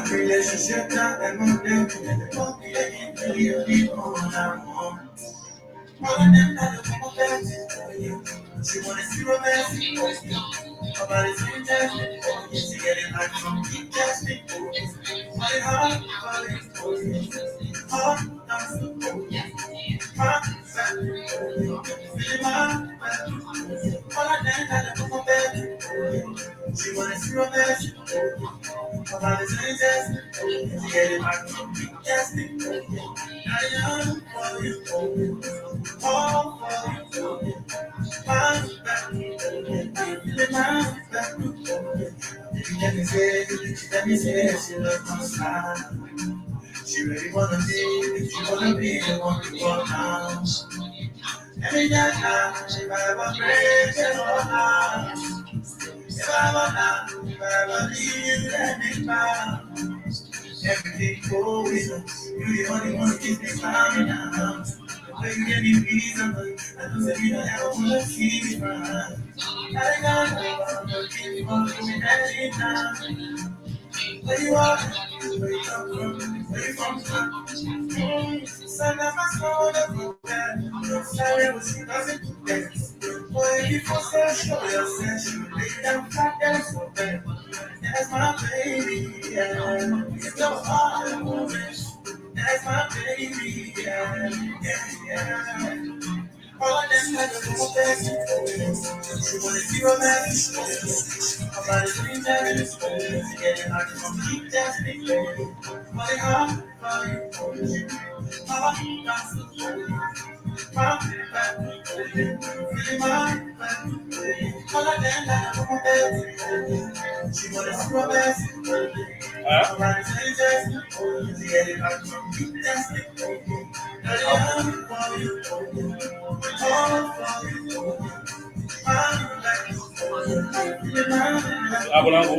Relationship not that much different. Really on our own. All of them not the one best. She wanna see romance. Her body's fantastic. She get it like from keep testing. Money hard, money hard, hard, feeling my all of them not the one best. She wanna see romance. Her body's fantastic. She get it like from keep testing. I am for you. All for you. My back. My back. Let me say, she look my style. She really wanna be the one to go down. Every night, if I ever break it all out. If I ever leave, let me down. Everything goes on. You the only one who keeps me climbing down. But you give me reason, but I know that you don't ever wanna see me run. I got no one to keep on doing anytime. Where you are, where you come from, where you from. Son of my soul, sorry, was she doesn't dance. Boy, if you Costa Show yourself, you lay down flat, that's so bad. That's my baby, yeah. It's your heart, woman. That's my baby, yeah, yeah. All of them like a little bit. She wanna see romance. I'm not a dream that getting hard to keep dancing. Money hard for you. Hard not my back. Feeling my back. All of them like a little bit. She wanna see romance. I'm not a dream that getting hard to keep dancing. Money hard for you. Abolango.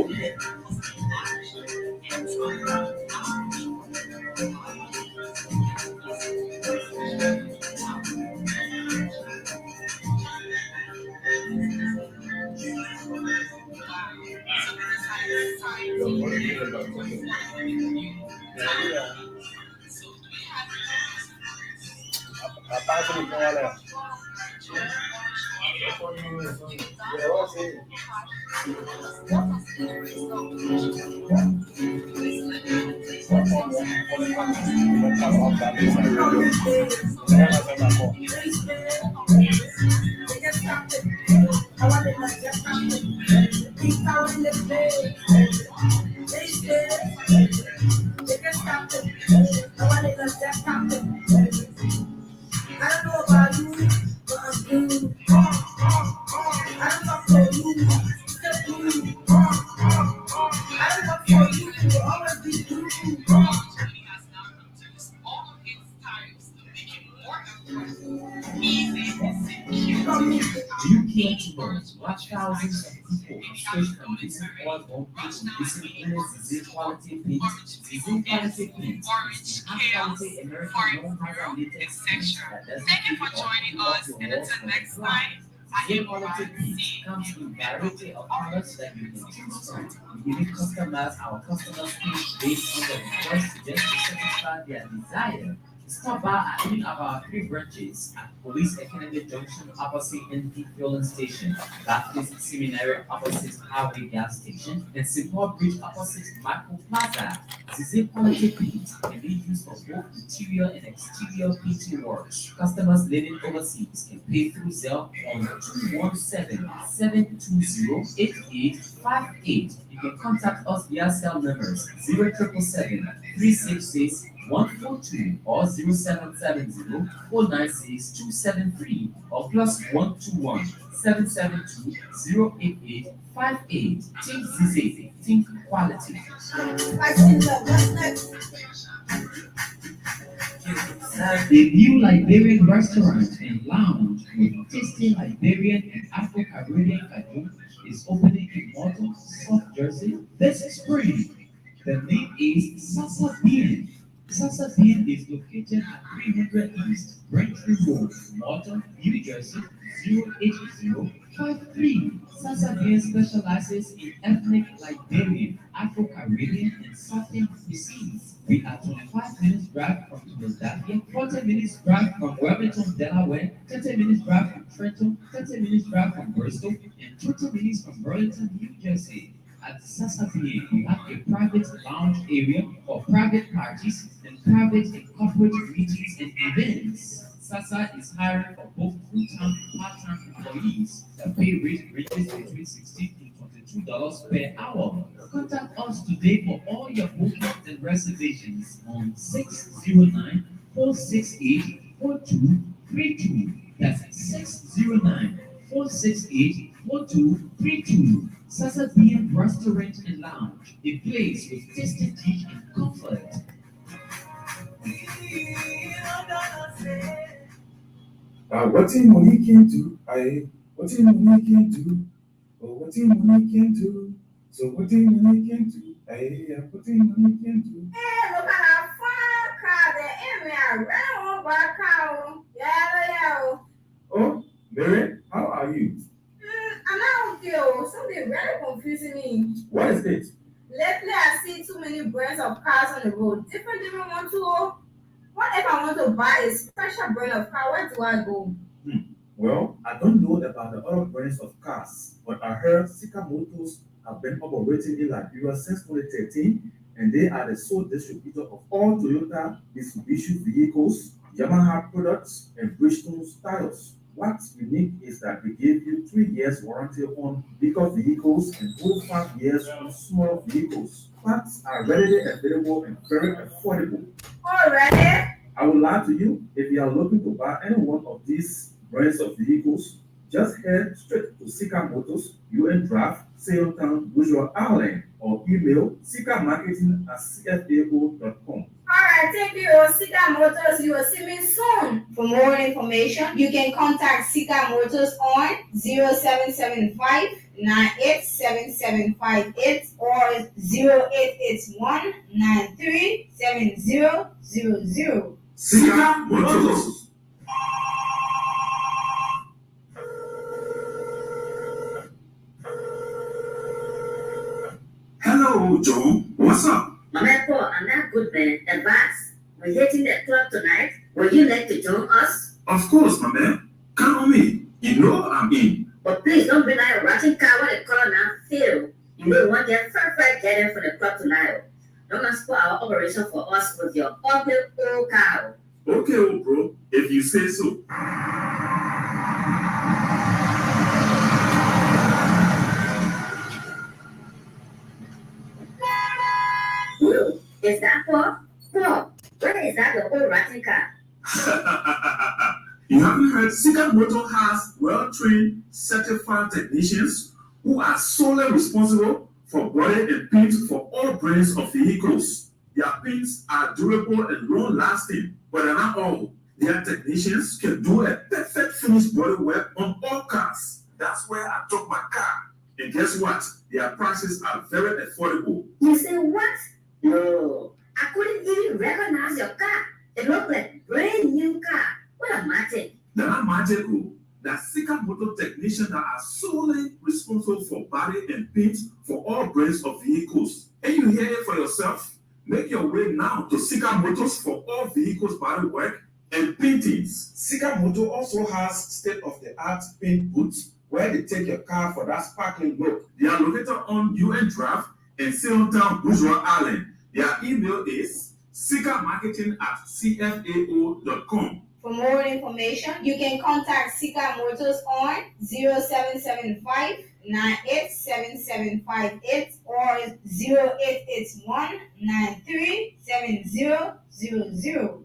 I don't know about you, but I'm good. I don't know for you, just you. I don't know for you, you'll always be you. Do you care to learn? Watch thousands of people switch from decent oil homepage to decent image quality paint. Quality paint is the high quality American non-hydro latex paint that doesn't Thank you for joining us, and until next time. Quality paint comes in a variety of colors that you can choose from. We give customers our customers paint based on the request just to satisfy their desire. Stop by at any of our 3 branches at Police Academy Junction opposite NP Fueling Station, Baptist Seminary opposite Highway Gas Station, and Support Bridge opposite Michael Plaza. Zizi quality paint can be used for both interior and exterior painting works. Customers living overseas can pay through Zelle on 217-720-8858. You can contact us via cell numbers 0777-366-142 or 0770-496-273 or +121-772-08858. Think Zizi, think quality. I see that. What's next? A new Liberian restaurant and lounge with tasty Liberian and Afro-Caribbean food is opening in Malta, South Jersey this spring. The name is Sasa Bean. Sasa Bean is located at 300 East Braintree Road, Malta, New Jersey 08053. Sasa Bean specializes in ethnic Liberian, Afro-Caribbean, and Southern cuisines. We are 25 minutes drive from Philadelphia, 40 minutes drive from Wilmington, Delaware, 30 minutes drive from Trenton, 30 minutes drive from Bristol, and 20 minutes from Burlington, New Jersey. At Sasabian, we have a private lounge area for private parties and private and corporate meetings and events. Sasa is hiring for both full-time and part-time employees. The pay rate ranges between $16 to $22 per hour. Contact us today for all your bookings and reservations on 609-468-4232. That's 609-468-4232. Sasa Bean Restaurant and Lounge, a place with tasty tea and comfort. What in money can do? What in money can do? Oh, what in money can do? So what in money can do? What in money can do? Hey, look at that fine car there. And we are running on by car. Yeah. Oh, Mary, how are you? I'm not okay. Something very confusing me. What is it? Lately, I see too many brands of cars on the road. Different one too. What if I want to buy a special brand of car? Where do I go? Well, I don't know about the other brands of cars, but I heard Sika Motors have been operating in Liberia since 2013, and they are the sole distributor of all Toyota Mitsubishi vehicles, Yamaha products, and Bridgestone styles. What's unique is that they give you 3 years warranty on bigger vehicles and whole 5 years on smaller vehicles. Parts are readily available and very affordable. Already? I will lie to you, if you are looking to buy any one of these brands of vehicles, just head straight to Sika Motors, UN Drive, Sailtown, Bourgeois Island, or email sikamarketing@cfao.com. Alright, thank you, Sika Motors. You will see me soon. For more information, you can contact Sika Motors on 0775-987758 or 0881-937000. Sika Motors. Hello, Joe. What's up? Paul, I'm not good, man. Advance. We're hitting the club tonight. Would you like to join us? Of course, my man. Count on me. You know I'm in. But please don't bring out a ratchet car when the color now fail. You may want to get fair getting for the club tonight. Don't spoil our operation for us with your ugly old car. Okay, old bro. If you say so. Who? Is that Paul? Paul, where is that the old ratchet car? You haven't heard Sika Motor has well-trained, certified technicians who are solely responsible for body and paint for all brands of vehicles. Their paints are durable and long-lasting, but they're not all. Their technicians can do a perfect finished body work on all cars. That's where I took my car. And guess what? Their prices are very affordable. You say what? No, I couldn't even recognize your car. It looked like brand new car. What a magic. They're not magical. They're Sika Motor technicians that are solely responsible for body and paint for all brands of vehicles. And you hear it for yourself. Make your way now to Sika Motors for all vehicles body work and paintings. Sika Motor also has state-of-the-art paint booths where they take your car for that sparkling look. They are located on UN Drive in Sailtown, Bourgeois Island. Their email is sikamarketing@cfao.com. For more information, you can contact Sika Motors on 0775-987758 or 0881-937000.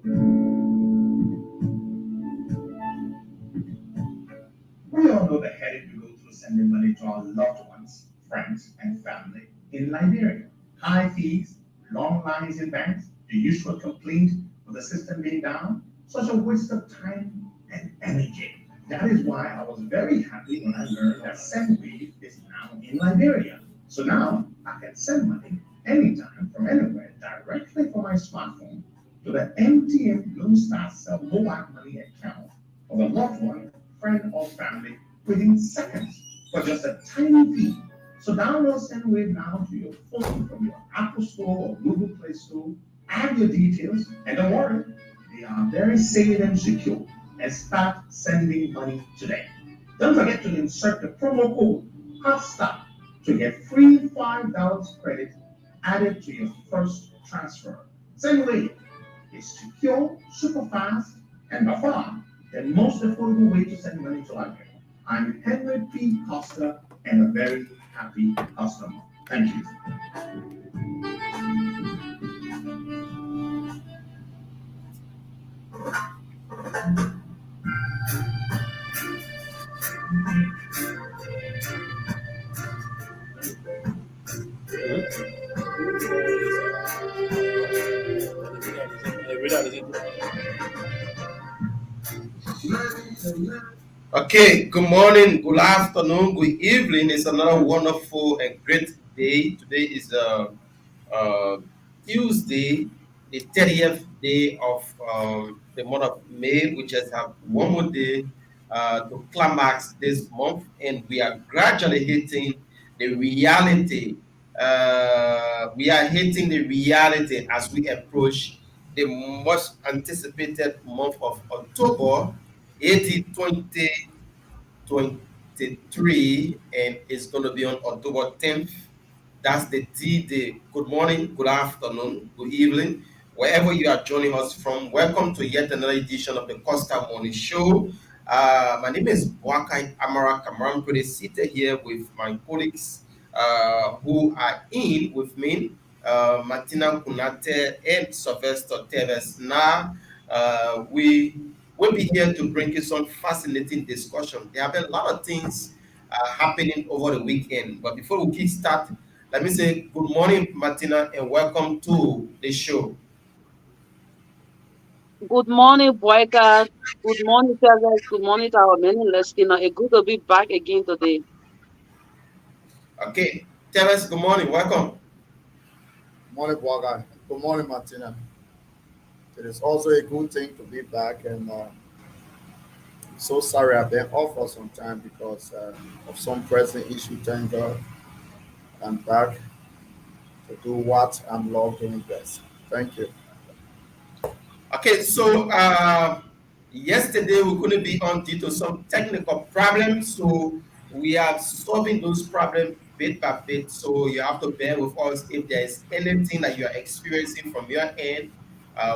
We all know the headache we go through sending money to our loved ones, friends, and family in Liberia. High fees, long lines in banks, the usual complaint of the system being down. Such a waste of time and energy. That is why I was very happy when I learned that SendWave is now in Liberia. So now I can send money anytime from anywhere directly from my smartphone to the MTN Blue Star Cell mobile money account of a loved one, friend, or family within seconds for just a tiny fee. So download SendWave now to your phone from your Apple Store or Google Play Store. Add your details, and don't worry, they are very safe and secure. And start sending money today. Don't forget to insert the promo code HOTSTAR to get free $5 credit added to your first transfer. SendWave is secure, super fast, and by far the most affordable way to send money to Liberia. I'm Henry P. Costa and a very happy customer. Thank you. Okay, good morning, good afternoon, good evening. It's another wonderful and great day. Today is uh, Tuesday, the 30th day of the month of May. We just have one more day to climax this month, and we are gradually hitting the reality. We are hitting the reality as we approach the most anticipated month of October, 2023, and it's going to be on October 10th. That's the D Day. Good morning, good afternoon, good evening, wherever you are joining us from. Welcome to yet another edition of the Costa Show. My name is Boakai Amara Kamran, pretty seated here with my colleagues who are in with me, Martina Kunate and Sylvester Teves. Now, we will be here to bring you some fascinating discussion. There have been a lot of things happening over the weekend, but before we kick start, let me say good morning, Martina, and welcome to the show. Good morning, Boyka. Good morning, Travis. Good morning to our many listeners. It's good to be back again today. Okay, Teves, good morning, welcome. Morning, Boagai. Good morning, Martina. It is also a good thing to be back, and so sorry I've been off for some time because of some pressing issue. Thank God I'm back to do what I'm loved doing best. Thank you. Okay, so yesterday we couldn't be on due to some technical problems, so we are solving those problems bit by bit. So you have to bear with us if there is anything that you are experiencing from your end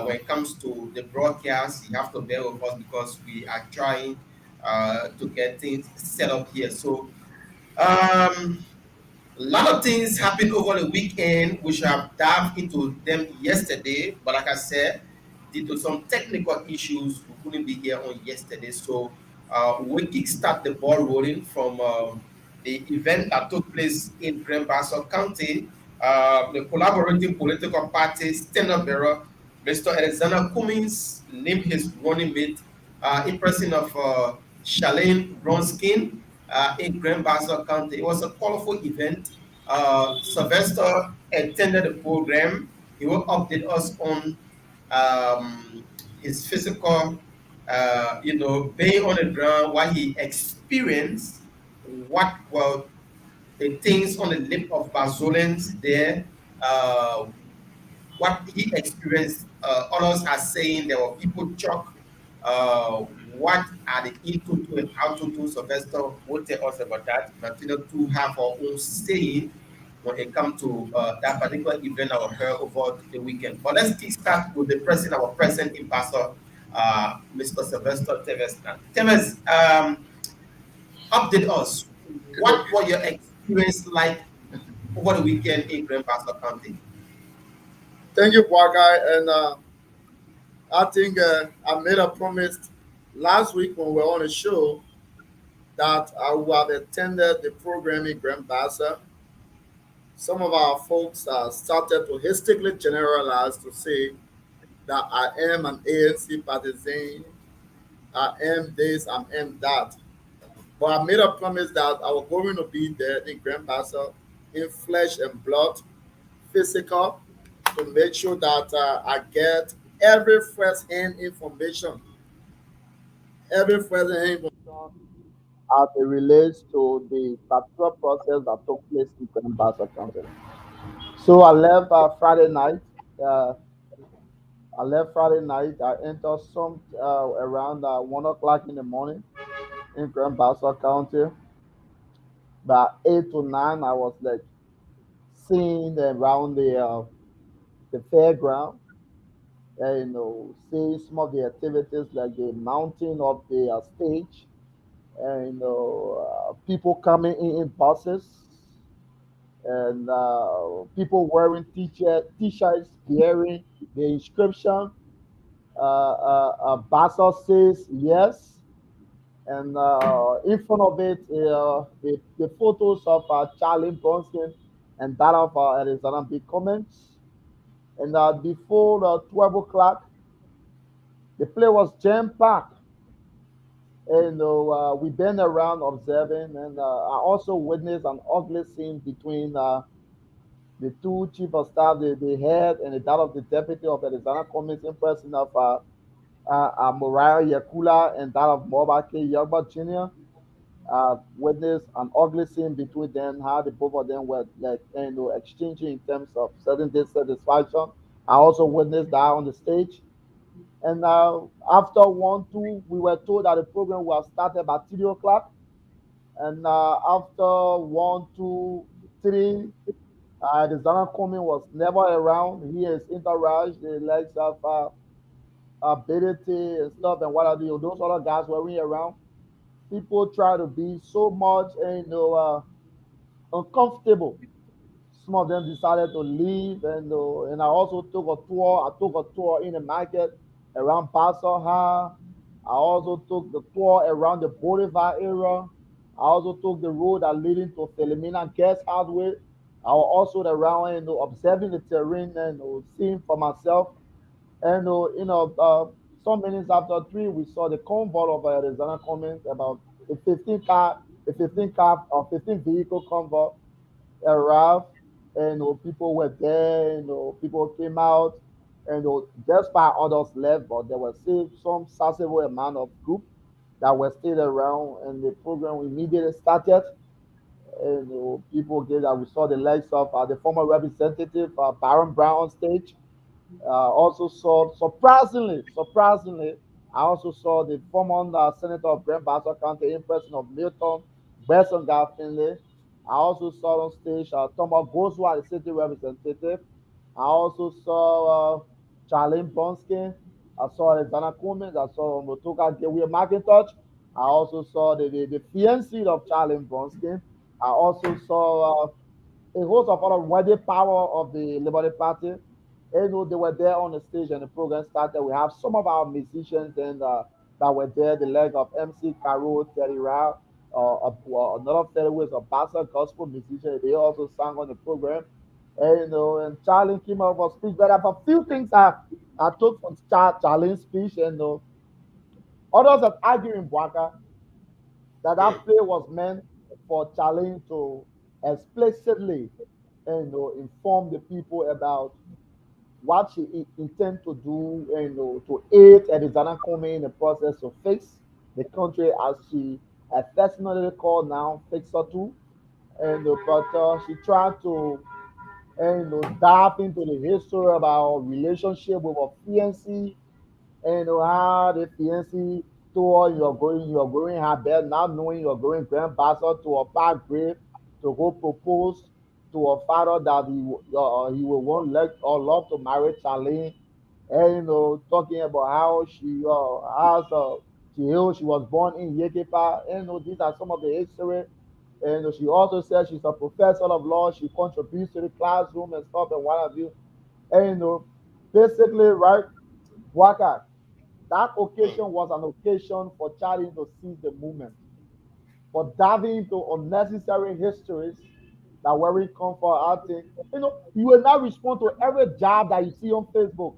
when it comes to the broadcast. You have to bear with us because we are trying to get things set up here. So um, a lot of things happened over the weekend. We should have dived into them yesterday, but like I said, due to some technical issues, we couldn't be here on yesterday. So we kickstart the ball rolling from the event that took place in Bassa County. The collaborating political party stand-up bearer, Mr. Alexander Cummings, named his running mate in person of Charlene Bronskin in Grand Bassa County. It was a colorful event. Sylvester attended the program. He will update us on his physical, being on the ground, what he experienced, what were the things on the lip of Bazolens there, what he experienced. Others are saying there were people shocked. What are the into to and out to Sylvester will tell us about that. Continue to have our own saying when it comes to that particular event that occurred over the weekend. But let's start with the president, our president in Bassa, Mr. Sylvester Teves. Teves, update us. What were your experience like over the weekend in Grand Bassa County? Thank you, Boagai. And I think I made a promise last week when we were on the show that I would have attended the program in Grand Bassa. Some of our folks started to hastily generalize to say that I am an ANC partisan, I am this, I am that. But I made a promise that I was going to be there in Grand Bassa in flesh and blood, physical, to make sure that I get every first-hand information, every first-hand information as it relates to the particular process that took place in Grand Bassa County. So I left Friday night. Uh, I left Friday night. I entered some around 1 o'clock in the morning in Grand Bassa County. By 8 to 9, I was like seeing around the fairground, seeing some of the activities like the mounting of the stage, and people coming in buses, and people wearing t-shirts bearing the inscription Bassa says yes, and in front of it, the photos of Charlie Bronson and that of Alexander B. Cummings. And before 12 o'clock, the place was jam packed. And we been around observing, and I also witnessed an ugly scene between the two chief of staff, the head and the that of the deputy of Alexander Cummings, in person of Moriah Yakula and that of Mobake Yagba Jr. Witnessed an ugly scene between them, how the both of them were like exchanging in terms of certain dissatisfaction. I also witnessed that on the stage. And after 1, 2, we were told that the program will start about 3 o'clock. And after 1, 2, 3, the Zana Kumi was never around. He is entourage, the likes of ability and stuff and what have you. Those other guys were around. People try to be so much uncomfortable. Some of them decided to leave, and I also took a tour. I took a tour in the market around Bassa. I also took the tour around the Bolivar area. I also took the road that leading to Philomena Guest Hardware. I was also around observing the terrain and seeing for myself. And some minutes after 3, we saw the convoy of Arizona Cummings, about a 15 car or 15 vehicle convoy arrived, and people were there, people came out, and despite others left, but there was still some sizable amount of group that were still around, and the program immediately started. And people gave that we saw the likes of the former representative Baron Brown on stage. Also saw, surprisingly, I also saw the former senator of Grand Bassa County in person of Milton, Besson Finley. I also saw on stage Thomas Boswell, the city representative. I also saw Charlene Bonskin. I saw Alexander Cummings. I saw Motoka Gabriel McIntosh. I also saw the fiancé of Charlene Bonskin. I also saw a host of other wedding power of the Liberty Party. They were there on the stage and the program started. We have some of our musicians and that were there, the leg of MC Caro, Terry Rao, another Terry was a Bassa gospel musician. They also sang on the program. And and Charlie came up for speech. But a few things I took from Charlie's speech, and others have argued in Boaka that play was meant for Charlie to explicitly inform the people about what she intend to do, to aid Arizona Comey in the process to fix the country as she affectionately called now fixer too. And but she tried to dive into the history of our relationship with our fiancé, and how the fiancé told her you're going her bed, not knowing you're going grandfather to a park grave to go propose to her father that he will want like or love to marry Charlene, and talking about how she has she was born in Yekepa, and these are some of the history. And she also said she's a professor of law. She contributes to the classroom and stuff and what have you. And basically, right, Waka, that occasion was an occasion for Charlie to seize the moment, for diving into unnecessary histories that weren't come for our thing. You will not respond to every job that you see on Facebook.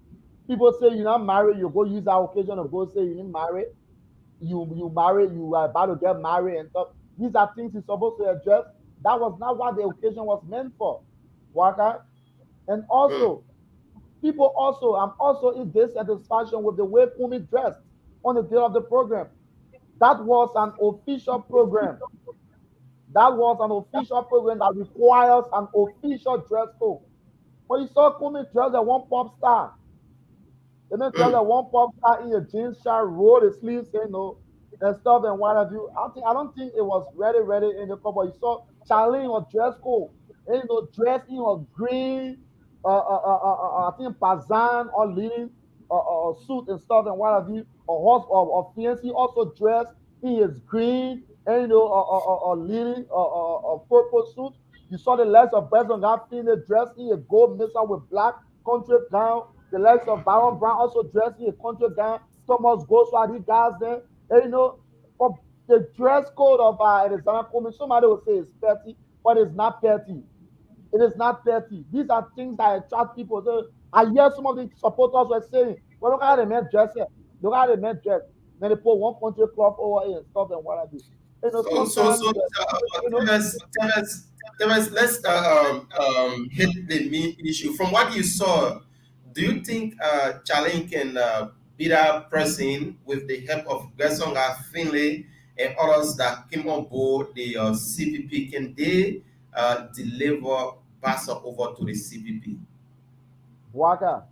People say you're not married, you go use that occasion to go say you didn't marry, you married, you are about to get married and stuff. These are things you're supposed to address. That was not what the occasion was meant for. Waka. And Mm. also, people also, I'm also in dissatisfaction with the way Kumi dressed on the day of the program. That was an official program. That was an official program that requires an official dress code. When you saw Kumi dress as one pop star, they didn't dress Mm. as one pop star in a jeans shirt, roll the sleeves, and stuff and what have you. I don't think it was ready in the cover. You saw Charlie in her dress code, and dressed in her green, I think Pazan or leading suit and stuff and what have you. Or fiancé also dressed in his green and leading purple suit. You saw the legs of Benson Garfield dressed in a gold mixer with black country gown. The legs of Baron Brown also dressed in a country gown. Thomas Goswell, these guys there. And, but the dress code of Alexander Coleman, somebody will say it's petty, but it's not petty. It is not petty. These are things that attract people. So I hear some of the supporters were saying, well, look how the men dress here. Look how the men dress. Then they put one country cloth over it and stuff and what have you. Sometimes, you know, tell us, let's hit the main issue. From what you saw, do you think Charlene can beat that person with the help of Gesonga Finlay and others that came on board the CPP? Can they deliver Bassa over to the CPP? Waka,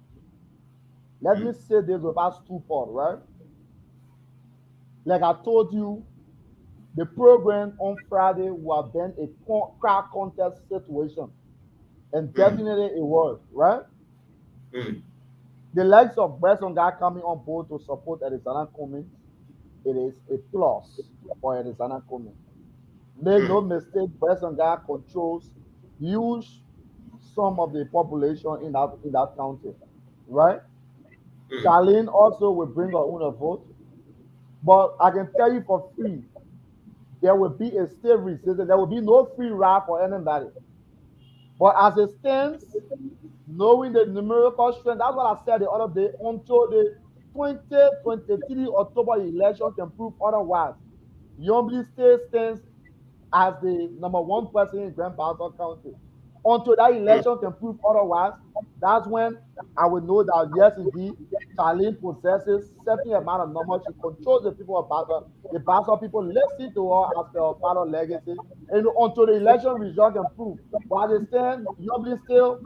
let me Mm. say this without stupor, right? Like I told you, the program on Friday would have been a crowd contest situation. And Mm. definitely it was, right? Mm. The likes of Bresson guy coming on board to support Alexander Cummings, it is a plus for Alexander Cummings. Make no Mm. mistake, Bresson guy controls huge sum of the population in that county, right? Mm. Charlene also will bring her own vote, but I can tell you for free, there will be a state resistance. There will be no free ride for anybody. But as it stands, knowing the numerical strength, that's what I said the other day, until the 2023 October election can prove otherwise. Yombly State stands as the number one person in Grand Bassa County. Until that Mm. election can prove otherwise, that's when I will know that yes, indeed, Charlene possesses certain amount of numbers. She controls the people of Bassa. The Bassa people listen to her as their father legacy. And until the election result can prove. But as it stands, Yombly still,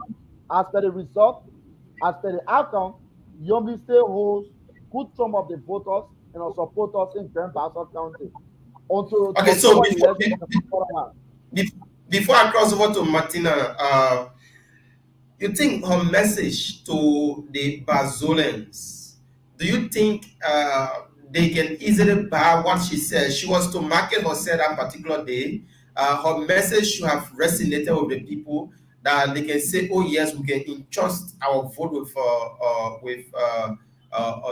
as per the result, as per the outcome, Yombly still holds good sum of the voters and our supporters in Grand Bassa County until Okay, so October election can prove otherwise. be- before I cross over to Martina, you think her message to the Bazolens, do you think they can easily buy what she says? She was to market herself that particular day. Her message should have resonated with the people that they can say, "Oh yes, we can entrust our vote with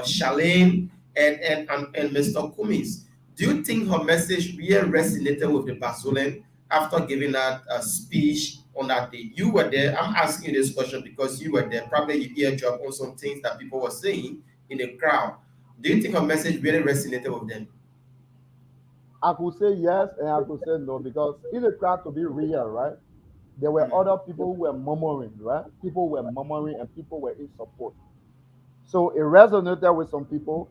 Charlene and Mr. Cummings." Do you think her message really resonated with the Bazolan after giving that speech on that day? You were there. I'm asking you this question because you were there. Probably you eardrop on some things that people were saying in the crowd. Do you think her message really resonated with them? I could say yes and I could say no because in the crowd to be real, right? There were Mm. other people who were murmuring, right? People were murmuring and people were in support. So it resonated with some people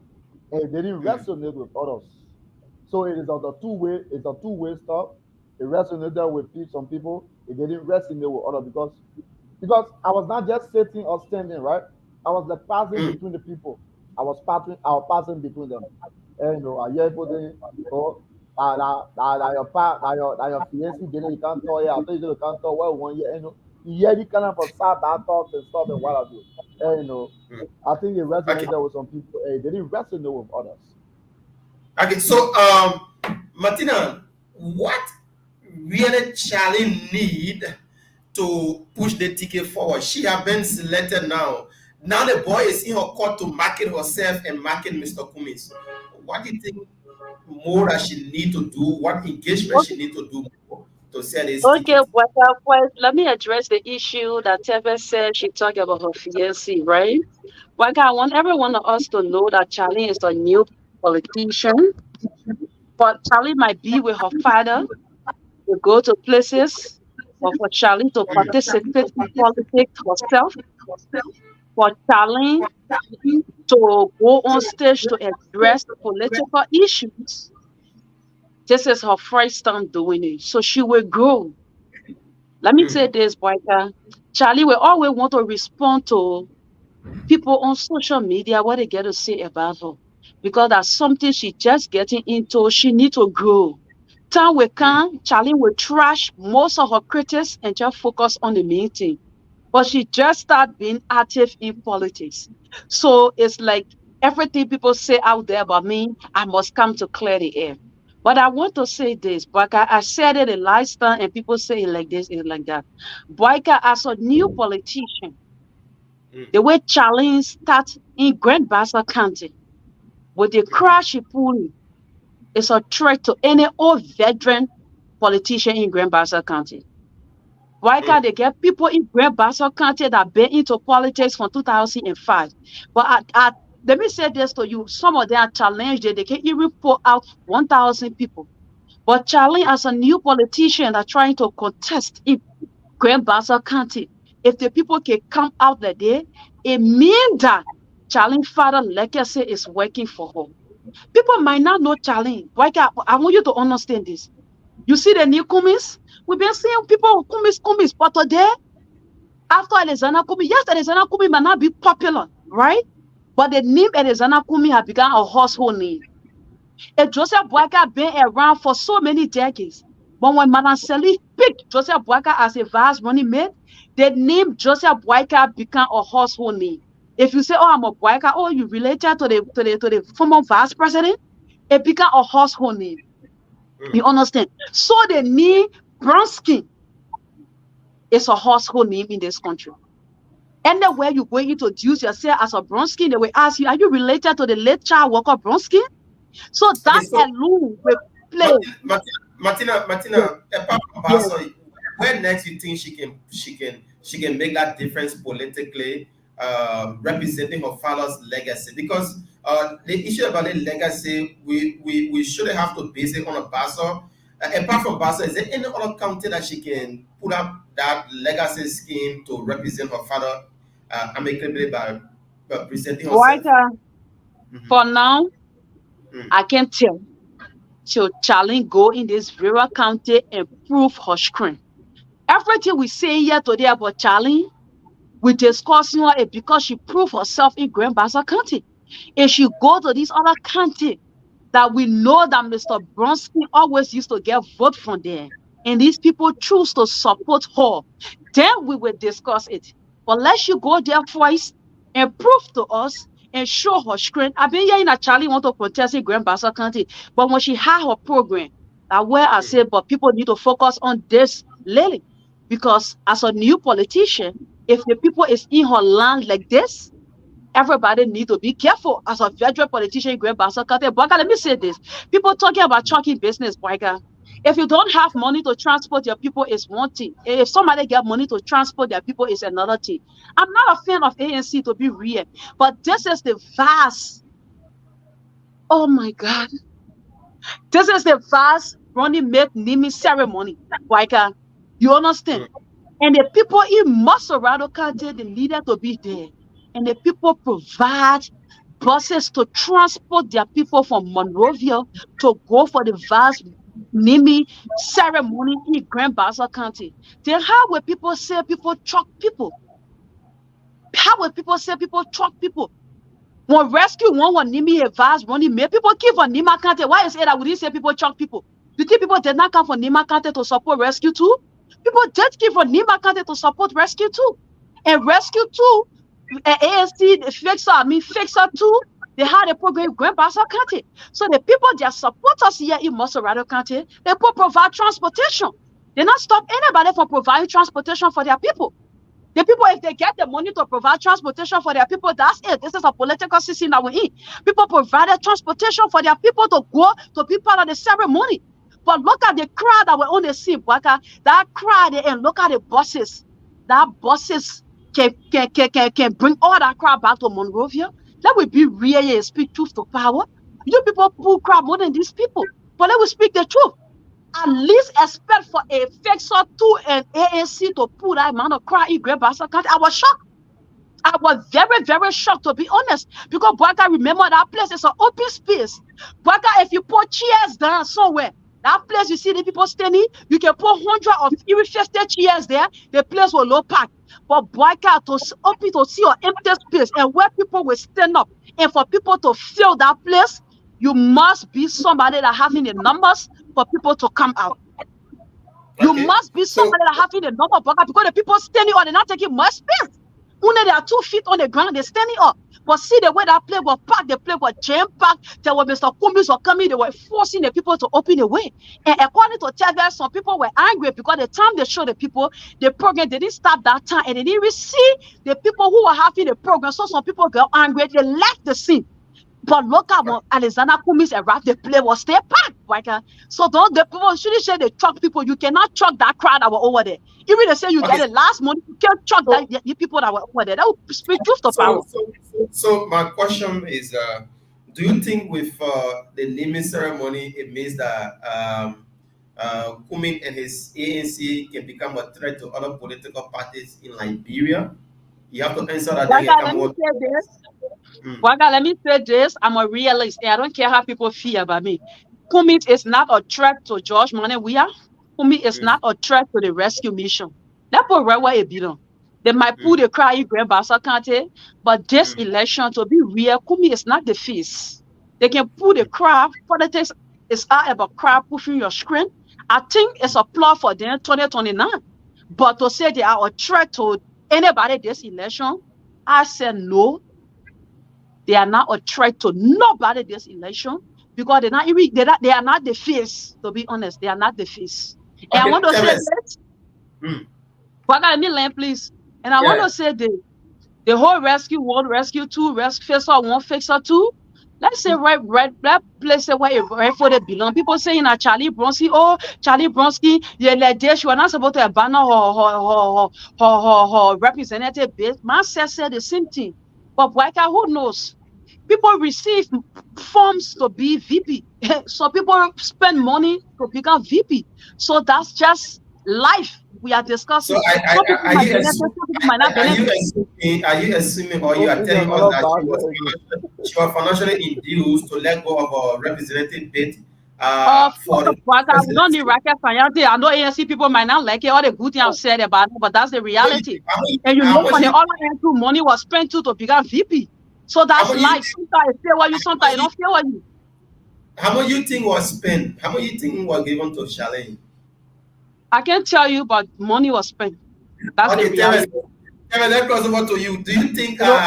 and it didn't Mm. resonate with others. So it is it's a two-way stuff. It resonated with some people, it didn't resonate with others because I was not just sitting or standing, right? I was like passing Mm. between the people. I was passing between them. And I hear people saying, oh, that your fiancé didn't you can't tell yeah, I thought you can't tell well 1 year, you hear the kind of sad bad talks and stuff and what I do. And Mm. I think it Okay. resonated with some people, and it didn't resonate with others. Okay. So, Martina, what really Charlie need to push the ticket forward? She has been selected now. Now the boy is in her court to market herself and market Mr. Cummings. What do you think more that she need to do? What engagement What she need to do more to to sell his Okay, ticket. well, let me address the issue that Teve said. She talked about her fiancé, right? Well, I want every one of us to know that Charlie is a new politician, but Charlie might be with her father to go to places, or for Charlie to participate in politics herself, for Charlie to go on stage to address political issues. This is her first time doing it, so she will grow. Let me say this, Boyka. Charlie will always want to respond to people on social media what they get to say about her. Because that's something she just getting into. She need to grow. Time will come, Charlie will trash most of her critics and just focus on the main thing. But she just start being active in politics. So it's like everything people say out there about me, I must come to clear the air. But I want to say this, Boyka, I said it the last time and people say it like this, it like that. Boyka, as a new politician, the way Charlene start in Grand Bassa County with the crash she pulled is a threat to any old veteran politician in Grand Bassa County. Why can't they get people in Grand Bassa County that been into politics from 2005? But let me say this to you, some of them are challenged, they can even pull out 1,000 people. But Charlene, as a new politician that trying to contest in Grand Bassa County, if the people can come out that day, it means that Charlene father legacy is working for her. People might not know Charlene. I want you to understand this. You see the newcomers? We've been seeing people Kumis, but today, after Alexander Kumi, yes, Alexander Kumi might not be popular, right? But the name Alexander Kumi has become a household name. And Joseph Boyka been around for so many decades. But when Madam Sally picked Joseph Boyka as a vice running mate, the name Joseph Boyka became a household name. If you say, "Oh, I'm a Boyka," oh, you related to the former vice president, it became a household name. You understand? So the name Bronsky is a household name in this country. Anywhere you go introduce yourself as a Bronsky, they will ask you, "Are you related to the late child Walker Bronsky?" So that alone will play. Martina, apart from Bassa, where next you think she can make that difference politically, representing her father's legacy? Because the issue about the legacy, we shouldn't have to base it on a Bassa. Apart from Bassa, is there any other county that she can put up that legacy scheme to represent her father amicably by presenting herself? Right, for now, I can tell. So Charlene go in this rural county and prove her screen. Everything we say here today about Charlene, we discussing her because she proved herself in Grand Bassa County. If she go to this other county that we know that Mr. Bronsky always used to get vote from there, and these people choose to support her, then we will discuss it. But let you go there twice and prove to us and show her screen. I've been hearing that Charlie want to contest in Grand Bassa County, but when she had her program, that where I said, but people need to focus on this lady. Because as a new politician, if the people is in her land like this, everybody need to be careful as a veteran politician in Grand Bassa County. Boyka, let me say this. People talking about trucking business, Boyka. If you don't have money to transport your people, is one thing. If somebody get money to transport their people, is another thing. I'm not a fan of ANC to be real, but this is the vast. Oh my God. This is the vast running mate naming ceremony, Boyka. You understand? And the people in Maserado County, they needed to be there. And the people provide buses to transport their people from Monrovia to go for the vast naming ceremony in Grand Bassa County. Then how will people say people truck people? How will people say people truck people? When rescue one Nimi a vast running, may people keep on Nima County. Why is it that we didn't say people truck people? You think people did not come from Nima County to support rescue too? People did give from Nima County to support rescue too. And rescue too, ANC, Fixer too, they had a program in Grand Bassa County. So the people that support us here in Maserado County, they provide transportation. They not stop anybody from providing transportation for their people. The people, if they get the money to provide transportation for their people, that's it. This is a political system that we're in. People provided transportation for their people to go to be part of the ceremony. But look at the crowd that were on the scene, Baka. That crowd, and look at the buses. That buses can bring all that crowd back to Monrovia. Let me be real and speak truth to power. You people pull crowd more than these people. But let me speak the truth. At least expect for a fixer to an ANC to pull that amount of crowd in Great Bassa County. I was shocked. I was very, very shocked, to be honest, because Baka, remember that place is an open space. Baka, if you put chairs down somewhere, that place you see the people standing, you can put 100 or even 50 chairs there, the place will low packed. But Baka, to open to see an empty space and where people will stand up, and for people to fill that place, you must be somebody that having the numbers for people to come out. You Okay. must be So somebody that having the number, Baka, because the people standing up, they're not taking much space. Only they are 2 feet on the ground, they're standing up. But see the way that play was packed, the play was jam-packed. There were Mr. Kumbis were coming, they were forcing the people to open the way. And according to Tegas, some people were angry because the time they showed the people, the program, they didn't start that time, and they didn't even see the people who were having the program. So some people got angry, they left the scene. But look at when Alexander Kumis arrived, the play was still packed. Like, so don't the people shouldn't say they truck people. You cannot truck that crowd that were over there. Even they say you get okay. the last money, you can't truck So that the people that were over there. That would speak truth to power. so my question is, do you think with the naming ceremony, it means that Kumi and his ANC can become a threat to other political parties in Liberia? You have to answer that. Then you Waga, let come me out. say this. Mm, Waga, let me say this. I'm a realist, and I don't care how people feel about me. Kumi is not a threat to George Manewia. Kumi is mm, not a threat to the rescue mission. That put right where it belong. They might mm, pull the cry in Grand Bassa County, but this mm, election, to be real, Kumi is not the face. They can pull the mm. crowd. Politics is all about crowd pushing your screen. I think it's a plot for them 2029. But to say they are a threat to anybody this election, I said no. They are not a threat to nobody this election because they are not the face, to be honest. They are not the face. And I Okay, want to say Teves. this. Mm, Let me land, please. And I want yeah. to say the whole rescue one, rescue two, rescue fixer one, fixer two. Let's say right that place where it right for the belong. People saying that Charlie Bronski, oh Charlie Bronski, yeah, like this, you are not supposed to abandon her representative base. Man said the same thing. But who knows? People receive forms to be VP. So people spend money to become VP. So that's just life we are So discussing. Some people are might you benefit, some people might not benefit. are you assuming or you are Open telling us another that bag again. she was financially induced to let go of a representative bid Of for the course, we don't need presidency? rocket science. I know ANC people might not like it, all the good things I've said about it, but that's the reality. And you How know, much for the you other end, too, money was spent to become VP. So how that's much you life. Sometimes it favor you, sometimes it don't favor you. how much you think was spent? How much you think was given to Charlene? I can't tell you, but money was spent. That's the Okay, reality. Tell me, let's cross over to you. Do you think You know,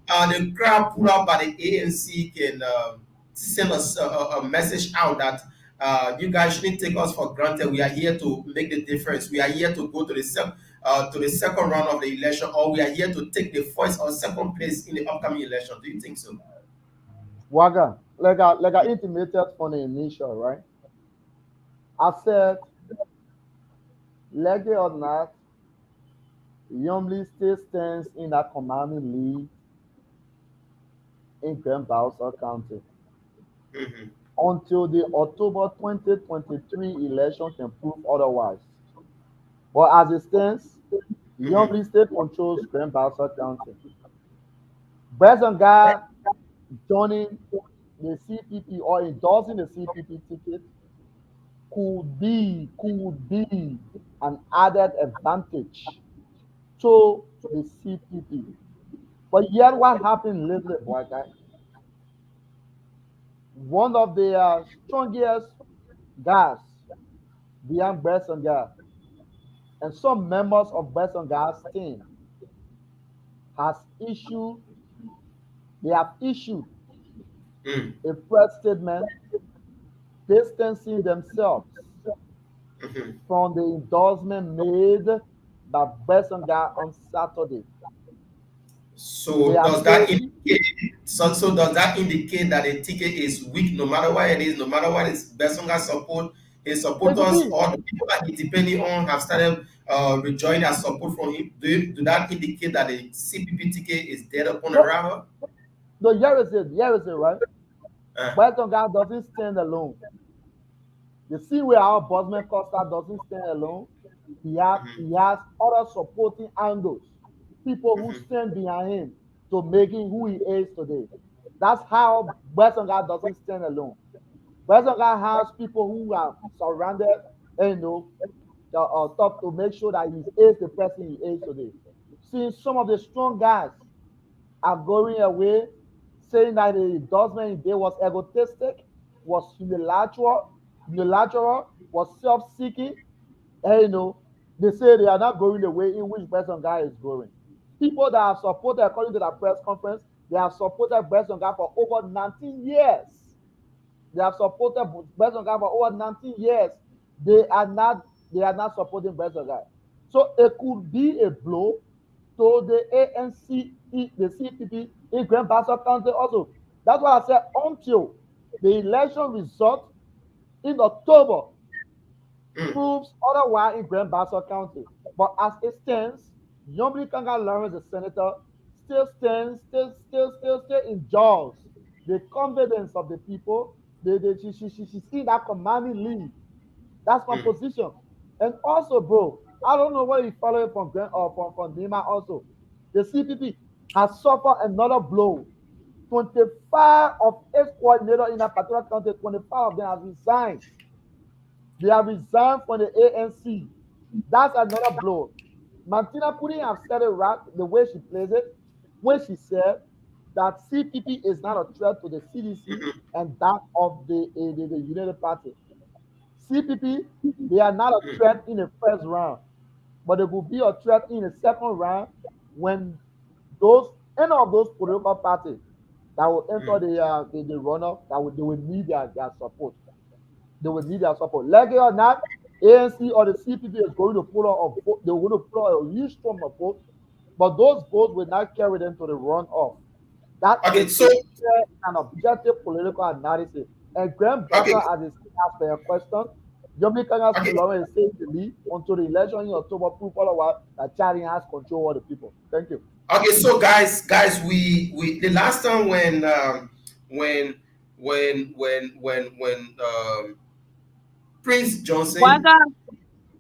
the crowd put out by the ANC can send us a message out that you guys shouldn't take us for granted? We are here to make the difference. We are here to go to the second round of the election, or we are here to take the first or second place in the upcoming election. Do you think so? Waga, like I intimated from the initial, right? I said, like it or not, Yumli still stands in that commanding lead in Grand Bassa County Mm-hmm. until the October 2023 election can prove otherwise. But as it stands, Mm-hmm. Yumli State controls Grand Bassa County. President guy joining the CPP or endorsing the CPP ticket could be an added advantage to the CPP. But yet, what happened lately, boy, guy? One of the strongest guys, beyond Besson guy, and some members of Besson guy's team has issued, they have issued Mm-hmm. a press statement distancing themselves Mm-hmm. from the endorsement made by Besson guy on Saturday. They So are does that saying indicate does that indicate that the ticket is weak no matter what it is, no matter what is Besonga support, his supporters or the people that he's depending on have started rejoining their support from him? Do that indicate that the CPP ticket is dead upon arrival? No, here is it, right? Western guy doesn't stand alone. You see where our Bosman Costa doesn't stand alone. He has other supporting angles, people who stand behind him to making who he is today. That's how Western guy doesn't stand alone. Western guy has people who are surrounded, stuff to make sure that he is the person he is today. Since some of the strong guys are going away, saying that the endorsement they was egotistic, was unilateral, was self-seeking, and they say they are not going the way in which Bresson guy is going. People that have supported, according to the press conference, they have supported Bresson guy for over 19 years. They have supported Bresson guy for over 19 years. They are not supporting Bresson guy. So it could be a blow to the ANC, the CPP in Grand Bassa County also. That's why I said until the election result in October proves otherwise in Grand Bassa County. But as it stands, Yomri Kanga Lawrence, the senator, still enjoys the confidence of the people. She's in that commanding lead. That's my position. And also, bro, I don't know where you follow it from Nima also. The CPP has suffered another blow. 25 of its coordinators in that particular county, 25 of them have resigned. They have resigned from the ANC. That's another blow. Martina Puri have said it right the way she plays it, when she said that CPP is not a threat to the CDC and that of the United Party. CPP, they are not a threat in the first round, but they will be a threat in the second round when any of those political parties that will enter the runoff, they will need their support. They will need their support. Like it or not, ANC or the CPP is going to pull out they're going to pull out a huge storm of votes, but those votes will not carry them to the runoff. That is an objective political analysis. And Graham Bassa, as is asked for a question, Jamaican is saying to me until the election in October, proof otherwise that Charlie has control over the people. Thank you. Okay, so guys, we the last time when Prince Johnson,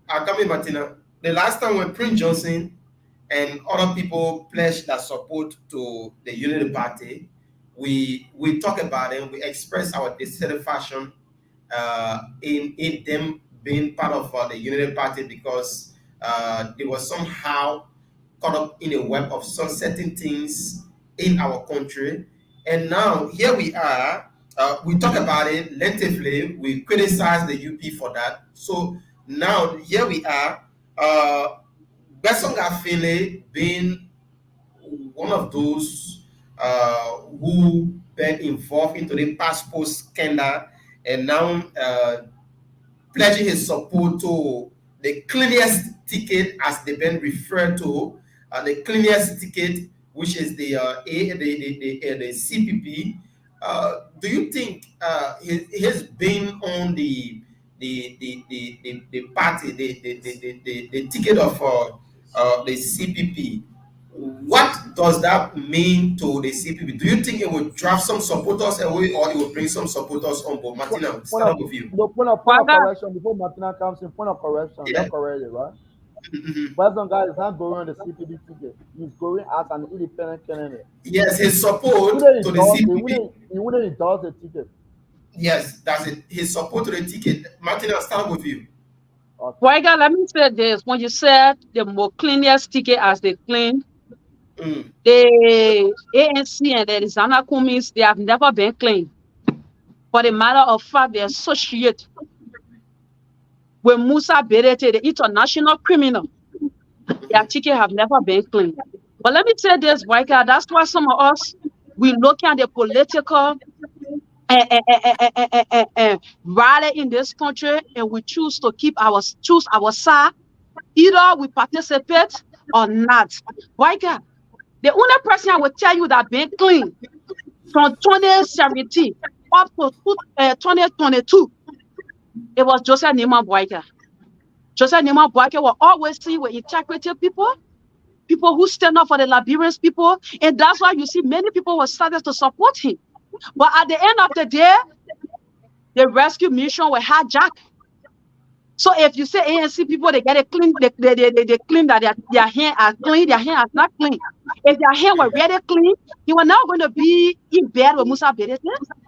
coming Martina, the last time when Prince Johnson and other people pledged their support to the Unity Party, we talk about it, we express our dissatisfaction in them being part of the Unity Party because they were somehow caught up in a web of sunsetting things in our country. And now here we are, we talk about it lengthily, we criticize the UP for that. So now here we are, Besonga Fele being one of those who been involved into the passport scandal and now pledging his support to the cleanest ticket, as they've been referred to, the cleanest ticket, which is the CPP. Do you think his being on the party, the ticket of the CPP? What does that mean to the CPP? Do you think it will draft some supporters away or it will bring some supporters on board? Martina, start with you. The point of correction before Martina comes in, point of correction, not correctly, right? Western guy is not going on the CPP ticket. He's going as an independent candidate. Yes, his support to the CPP. He wouldn't endorse the ticket. Yes, that's it. His support to the ticket. Martina, start with you. Waiga, let me say this. When you said the more cleanest ticket as they clean, the ANC and the Arizona Cummings, they have never been clean. For the matter of fact, they associate with Musa Berete, the international criminal. Their ticket have never been clean. But let me say this, Waiga, that's why some of us, we look at the political rally in this country and we choose to choose our side. Either we participate or not. Waiga, the only person I will tell you that been clean from 2017 up to 2022 It was Joseph Nima Boyka. Joseph Nima Boyka will always see with integrity people who stand up for the Liberians people, and that's why you see many people were started to support him. But at the end of the day, the rescue mission were hijacked. So if you say ANC people, they get a clean, they claim that their hands are clean, their hands are not clean. If their hands were really clean, he was now going to be in bed with Musa Bedete.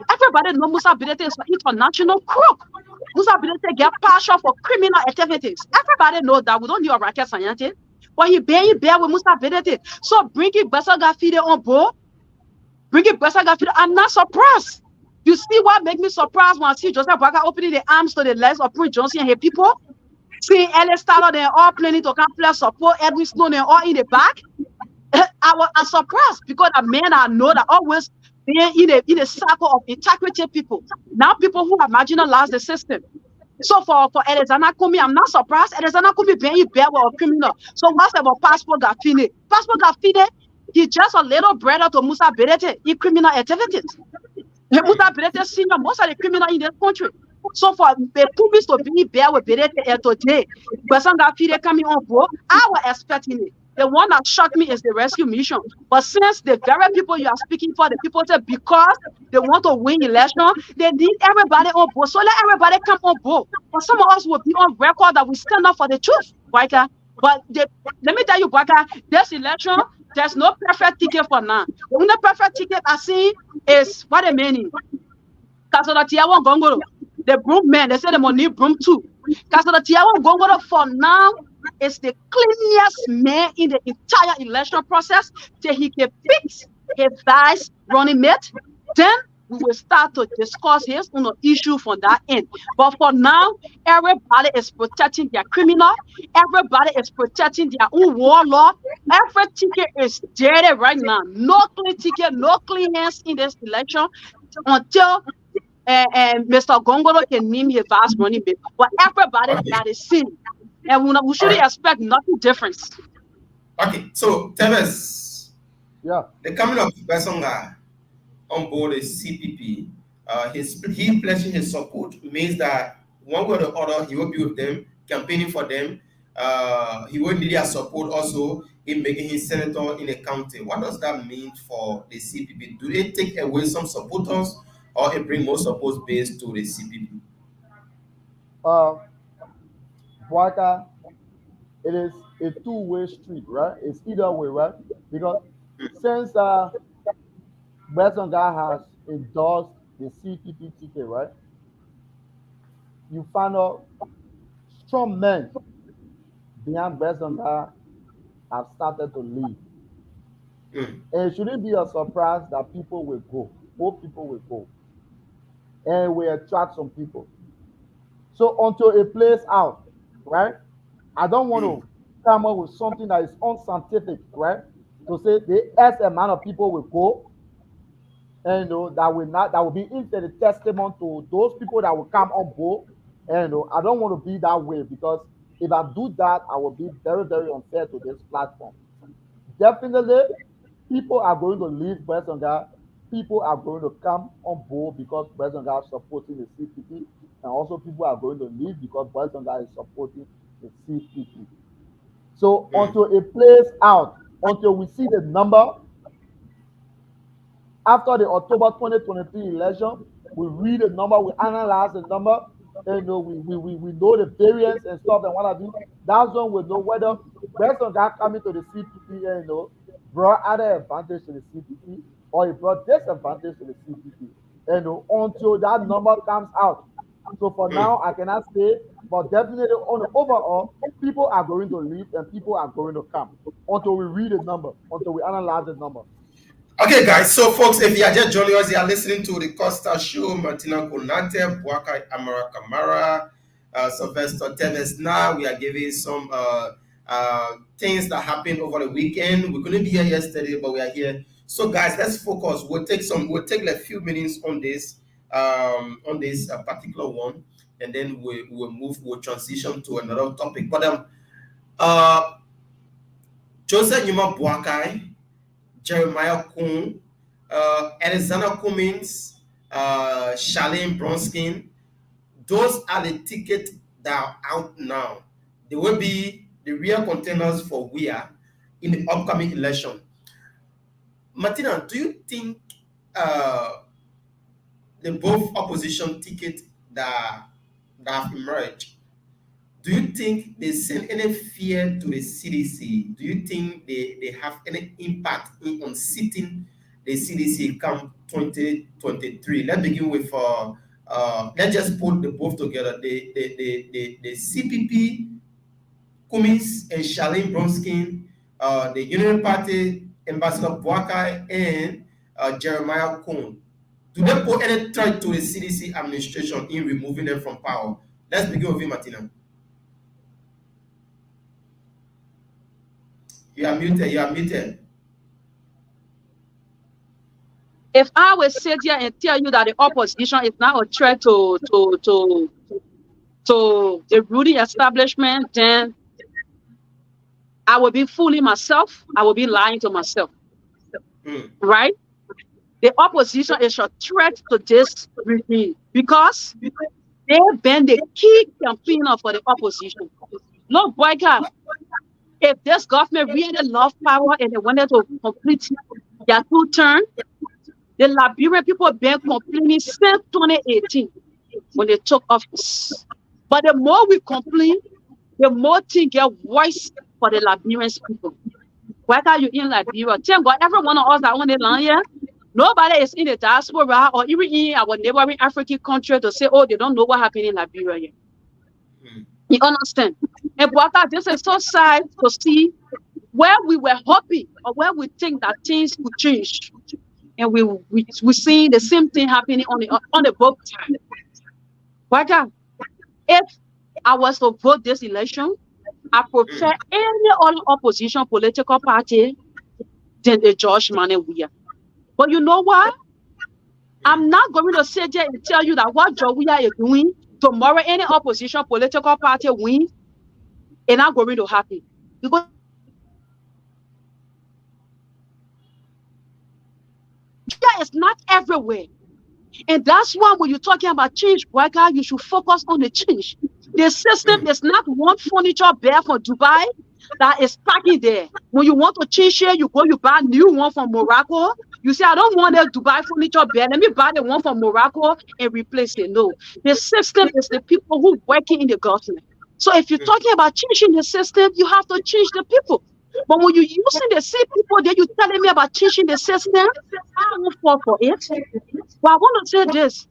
Everybody know Musa Bedete is an international crook. Musa Bedete get partial for criminal activities. Everybody knows that. We don't need a rocket scientist. But he be in bed with Musa Bedete. So bringing Bassa Gafide on board, I'm not surprised. You see what make me surprised when I see Joseph Boyka opening the arms to the legs of Prince Johnson and his people? Seeing Ellis Starler, they all planning to come play support, Edwin Snow, they all in the back. I'm surprised because the men I know that always being in a circle of integrity people. Now people who have marginalized the system. So for Alexander Kumi, I'm not surprised. Alexander Kumi being bad with a criminal. So what's about Passport Gafine? Passport Gafine, he's just a little brother to Musa Bedete in criminal activities. Musa Bedete senior most of the criminal in this country. So for the Kumis to be bad with Bedete today, Bassa Gafine coming on board, I was expecting it. The one that shocked me is the rescue mission. But since the very people you are speaking for, the people say because they want to win election, they need everybody on board. So let everybody come on board. But some of us will be on record that we stand up for the truth, Boyka. But let me tell you, Boyka, this election, there's no perfect ticket for now. The only perfect ticket I see is what they mean. Tiawan Gongoro, the broom man, they say they will need broom too. Tiawan Gongoro for now is the cleanest man in the entire election process till he can fix his vice running mate. Then we will start to discuss his own issue from that end. But for now, everybody is protecting their criminal. Everybody is protecting their own warlord. Every ticket is dirty right now. No clean ticket, no clean hands in this election until Mr. Gongolo can name his vice running mate. But everybody that is seen. And we shouldn't expect nothing different. Okay, so tell us, Yeah. the coming of Basonga on board the CPP, he pledging his support means that one way or the other he will be with them, campaigning for them. He will need their support also in making his senator in a county. What does that mean for the CPP? Do they take away some supporters or it bring more support base to the CPP? Boyka, it is a two-way street, right? It's either way, right? Because since Bessonga has endorsed the CPP ticket, right? You find out strong men behind Bessonga have started to leave. And it shouldn't be a surprise that people will go. More people will go. And we attract some people. So until it plays out, right? I don't want to come up with something that is unscientific, right? To say the X amount of people will go, and that will be into the testament to those people that will come on board. And I don't want to be that way because if I do that, I will be very, very unfair to this platform. Definitely, people are going to leave Bessonga. People are going to come on board because Bessonga is supporting the CPP, and also people are going to leave because Bessonga is supporting the CPP. So until it plays out, until we see the number, after the October 2023 election, we read the number, we analyze the number, and we know the variance and stuff and what have you. That's when we know whether Bessonga coming to the CPP and brought other advantage to the CPP or it brought disadvantage to the CPP. And until that number comes out. So for now, I cannot say, but definitely on the overall, people are going to leave and people are going to come until we read the number, until we analyze the number. Okay, guys. So, folks, if you are just joining us, you are listening to the Costa Show. Martina Konate, Boyka Amara Kamara, Sylvester Teves. Now we are giving some things that happened over the weekend. We couldn't be here yesterday, but we are here. So, guys, let's focus. We'll take like a few minutes on this particular one, and then we'll transition to another topic. But Joseph Numa Boyka, Jeremiah Kuhn, Alexander Cummings, Charlene Bronskin, those are the tickets that are out now. They will be the real contenders for we are in the upcoming election. Martina, do you think uh, the both opposition tickets that have emerged, do you think they send any fear to the CDC? Do you think they have any impact on sitting the CDC come 2023? Let's begin with let's just put the both together. The CPP, Cummins and Charlene Bronskin, the Union Party, Ambassador Boakai, and Jeremiah Kuhn. Do they pose any threat to the CDC administration in removing them from power? Let's begin with you, Martina. You are muted. You are muted. If I will sit here and tell you that the opposition is not a threat to the ruling establishment, then I will be fooling myself. I will be lying to myself. Right? The opposition is a threat to this regime because they've been the key campaigner for the opposition. Look, boy, God, if this government really loved power and they wanted to complete their 2 terms, the Liberian people have been complaining since 2018 when they took office. But the more we complain, the more things get worse for the Liberian people. Why are you in Liberia? Thank God, every one of us that on the land here, nobody is in the diaspora or even in our neighboring African country to say, oh, they don't know what happened in Liberia yet. You understand? And Bwaka, this is so sad to see where we were hoping or where we think that things could change. And we seeing the same thing happening on the both side. Bwaka, if I was to vote this election, I prefer any other opposition political party than the George Manewia. But you know what? I'm not going to sit there and tell you that what Jowia is doing tomorrow, any opposition political party wins, it's not going to happen. Because it's not everywhere. And that's why when you're talking about change, boy, God, you should focus on the change. The system is not one furniture bear from Dubai that is packing there. When you want to change here, you go, you buy a new one from Morocco. You say, I don't want a Dubai furniture bear. Let me buy the one from Morocco and replace it. No. The system is the people who working in the government. So if you're talking about changing the system, you have to change the people. But when you're using the same people, then you're telling me about changing the system, I won't fall for it. But I want to say this.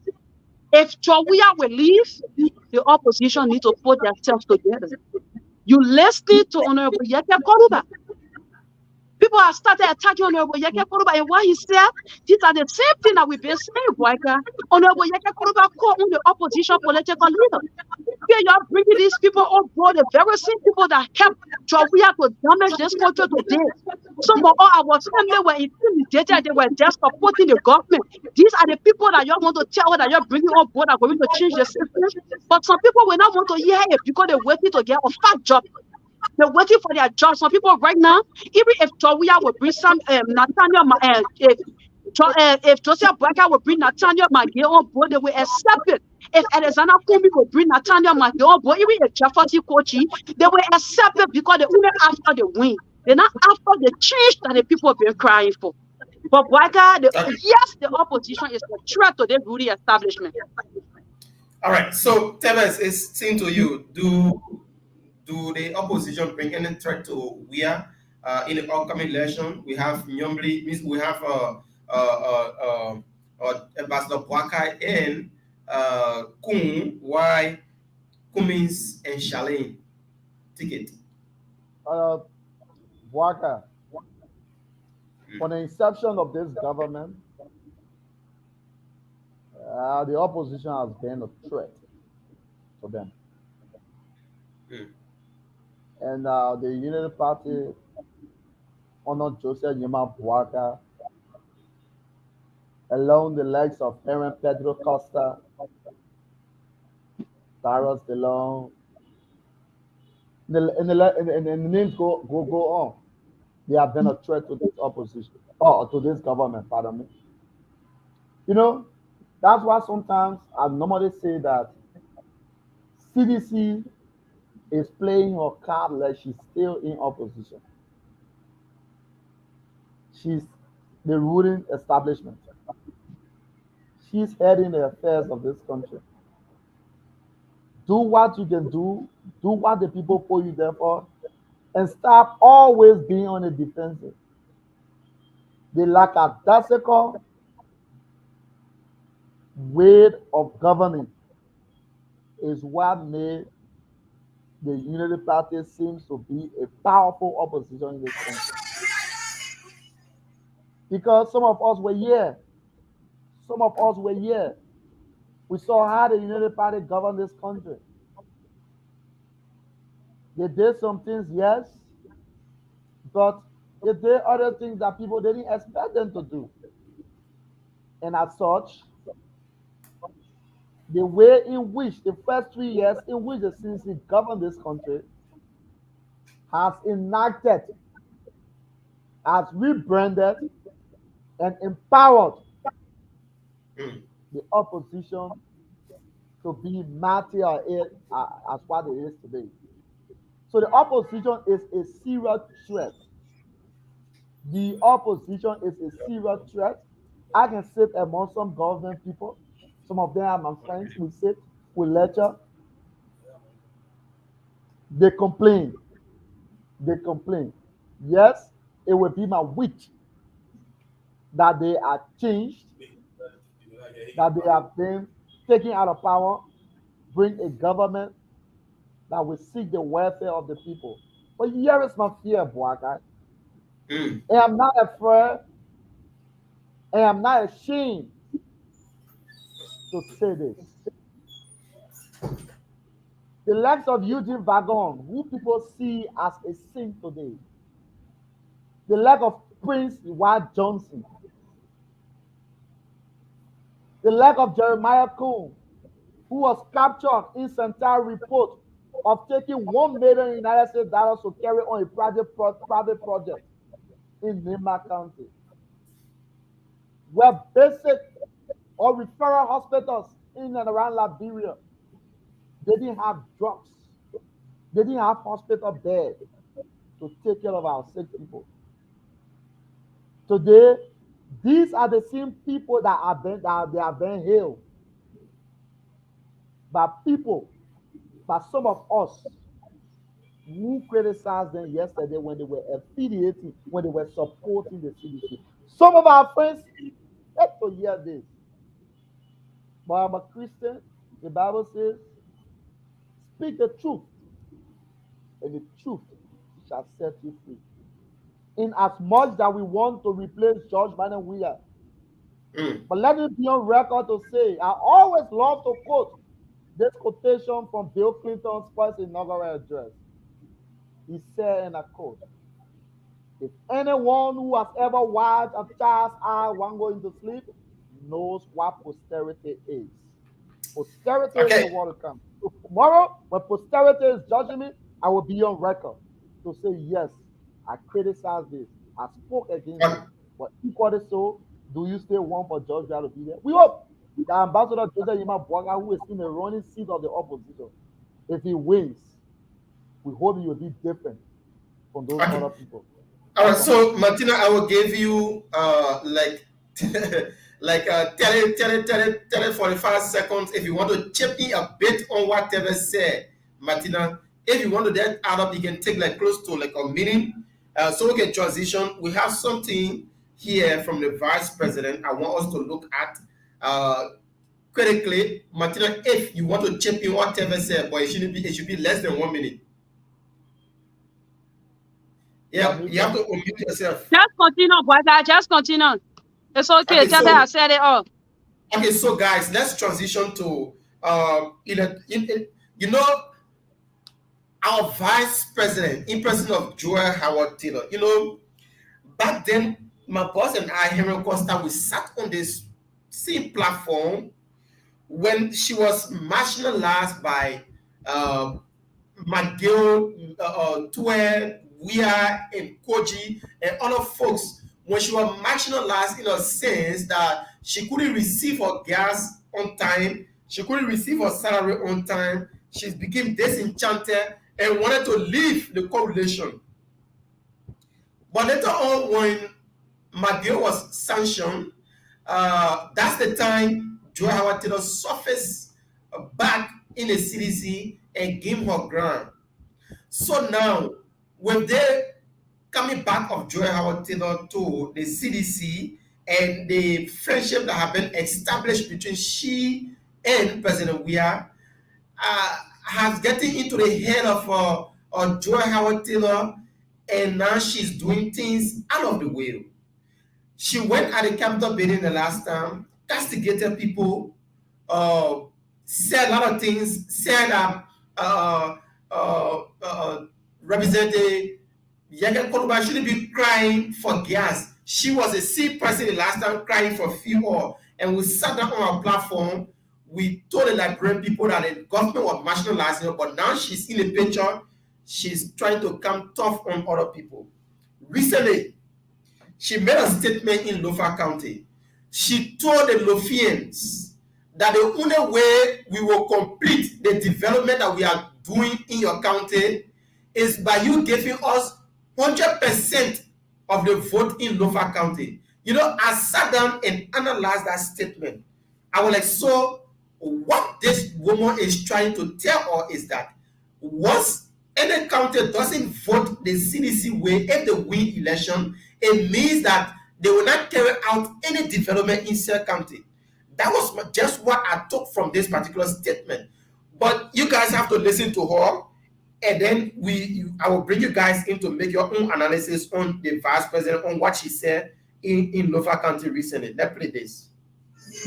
If Chowia will leave, the opposition need to put themselves together. You listen to Honorable Yeke Koruba. People have started attacking Honorable Yeke Koruba, and what he said, these are the same thing that we've been saying, Boyka. Honorable Yeke Koruba called on the opposition political leader. Here you are bringing these people on board, the very same people that helped Chowia to damage this country today. Some of our family were intimidated, they were just supporting the government. These are the people that you want to tell that you're bringing on board are going to change the system. But some people will not want to hear it because they're waiting to get a fat job. They're waiting for their job. Some people right now, even if Chowia will bring some Nathaniel, if Joseph Brecker will bring Nathaniel Maggie on board, they will accept it. If Alexander Kumi will bring Nathaniel Maggie on board, even if Jefferson Kochi, they will accept it because they're only after the win. They're not after the change that the people have been crying for. But yes, the opposition is a threat to the ruling establishment. All right. So, Tevez, it's seen to you. Do the opposition bring any threat to Wia in the upcoming election? We have Nyombli, we have Ambassador Boakai and Kung, why Cummins and Charlene ticket. Waka, from the inception of this government, the opposition has been a threat to them. And the Unity Party honored Joseph Yema Waka along the legs of Aaron Pedro Costa, Taros DeLong. The names go on. They have been a threat to this opposition, or to this government, pardon me. You know, that's why sometimes I normally say that CDC is playing her card like she's still in opposition. She's the ruling establishment. She's heading the affairs of this country. Do what you can do what the people put you there for, and stop always being on the defensive. The lackadaisical way of governing is what made the Unity Party seems to be a powerful opposition in this country. Because some of us were here. Some of us were here. We saw how the Unity Party governed this country. They did some things, yes, but they did other things that people didn't expect them to do. And as such, the way in which the first 3 years in which the CDC governed this country has enacted, has rebranded, and empowered the opposition to be mighty as what it is today. So the opposition is a serious threat. The opposition is a serious threat. I can sit among some government people. Some of them are my friends. We sit, we lecture. They complain. They complain. Yes, it will be my wish that they are changed, that they have been taken out of power, bring a government that will seek the welfare of the people. But here is my fear, boy, guy. And I'm not afraid, and I'm not ashamed to say this. The likes of Eugene Vagon, who people see as a saint today, the lack of Prince White Johnson, the lack of Jeremiah Coon, who was captured in Santana report of taking $1 million United States dollars to carry on a private project in Lofa County, where basic or referral hospitals in and around Liberia, they didn't have drugs, they didn't have hospital beds to take care of our sick people. Today, these are the same people that they are being hailed by people, by some of us who criticized them yesterday when they were affiliating, when they were supporting the CDC. Some of our friends had to hear this. But I'm a Christian. The Bible says, speak the truth, and the truth shall set you free. In as much that we want to replace George Biden, we are. But let it be on record to say, I always love to quote this quotation from Bill Clinton's first inaugural address. He said, and I quote, if anyone who has ever watched a child's eye while going to sleep knows what posterity is. Posterity is the word to come. So tomorrow, when posterity is judging me, I will be on record to say, yes, I criticized this. I spoke against it. But equally so, do you still want for George to be there? We hope that Ambassador Joseph Yima Bwaga, who is in the running seat of the opposition, if he wins, we hope he will be different from those other people. All right, so Martina, I will give you like 45 seconds if you want to chip in a bit on whatever said, Martina. If you want to then add up, you can take like close to like a minute. So we can transition. We have something here from the Vice President. I want us to look at critically, Martina. If you want to chip in whatever said, but it should be less than 1 minute. Yeah, you have to unmute yourself. Just continue, brother. Just continue. It's okay. Tell them I said it all. Okay, so guys, let's transition to you know, our Vice President, in person of Joel Howard Taylor. You know, back then, my boss and I, Henry Costa, we sat on this same platform when she was marginalized by McGill, Tuen, Weir, and Koji, and other folks, when she was marginalized in a sense that she couldn't receive her gas on time, she couldn't receive her salary on time, she became disenchanted and wanted to leave the correlation. But later on, when McGill was sanctioned, that's the time Joy Howard Taylor surfaced back in the CDC and gave her grant. So now, with the coming back of Joy Howard Taylor to the CDC and the friendship that have been established between she and President Weah, has getting into the head of Joy Howard Taylor, and now she's doing things out of the way. She went at the Capitol building the last time, castigated people, said a lot of things, said Representative Yaga Koluba shouldn't be crying for gas. She was a C person the last time crying for fuel. And we sat down on our platform. We told the Liberian people that the government was marginalizing her, but now she's in the picture. She's trying to come tough on other people. Recently, she made a statement in Lofa County. She told the Lofians that the only way we will complete the development that we are doing in your county is by you giving us 100% of the vote in Lofa County. You know, I sat down and analyzed that statement. I was like, so what this woman is trying to tell us is that once any county doesn't vote the CDC way, if they win election, it means that they will not carry out any development in Sierra County. That was just what I took from this particular statement. But you guys have to listen to her, and then I will bring you guys in to make your own analysis on the vice president, on what she said in Lofa County recently. Let's play this. We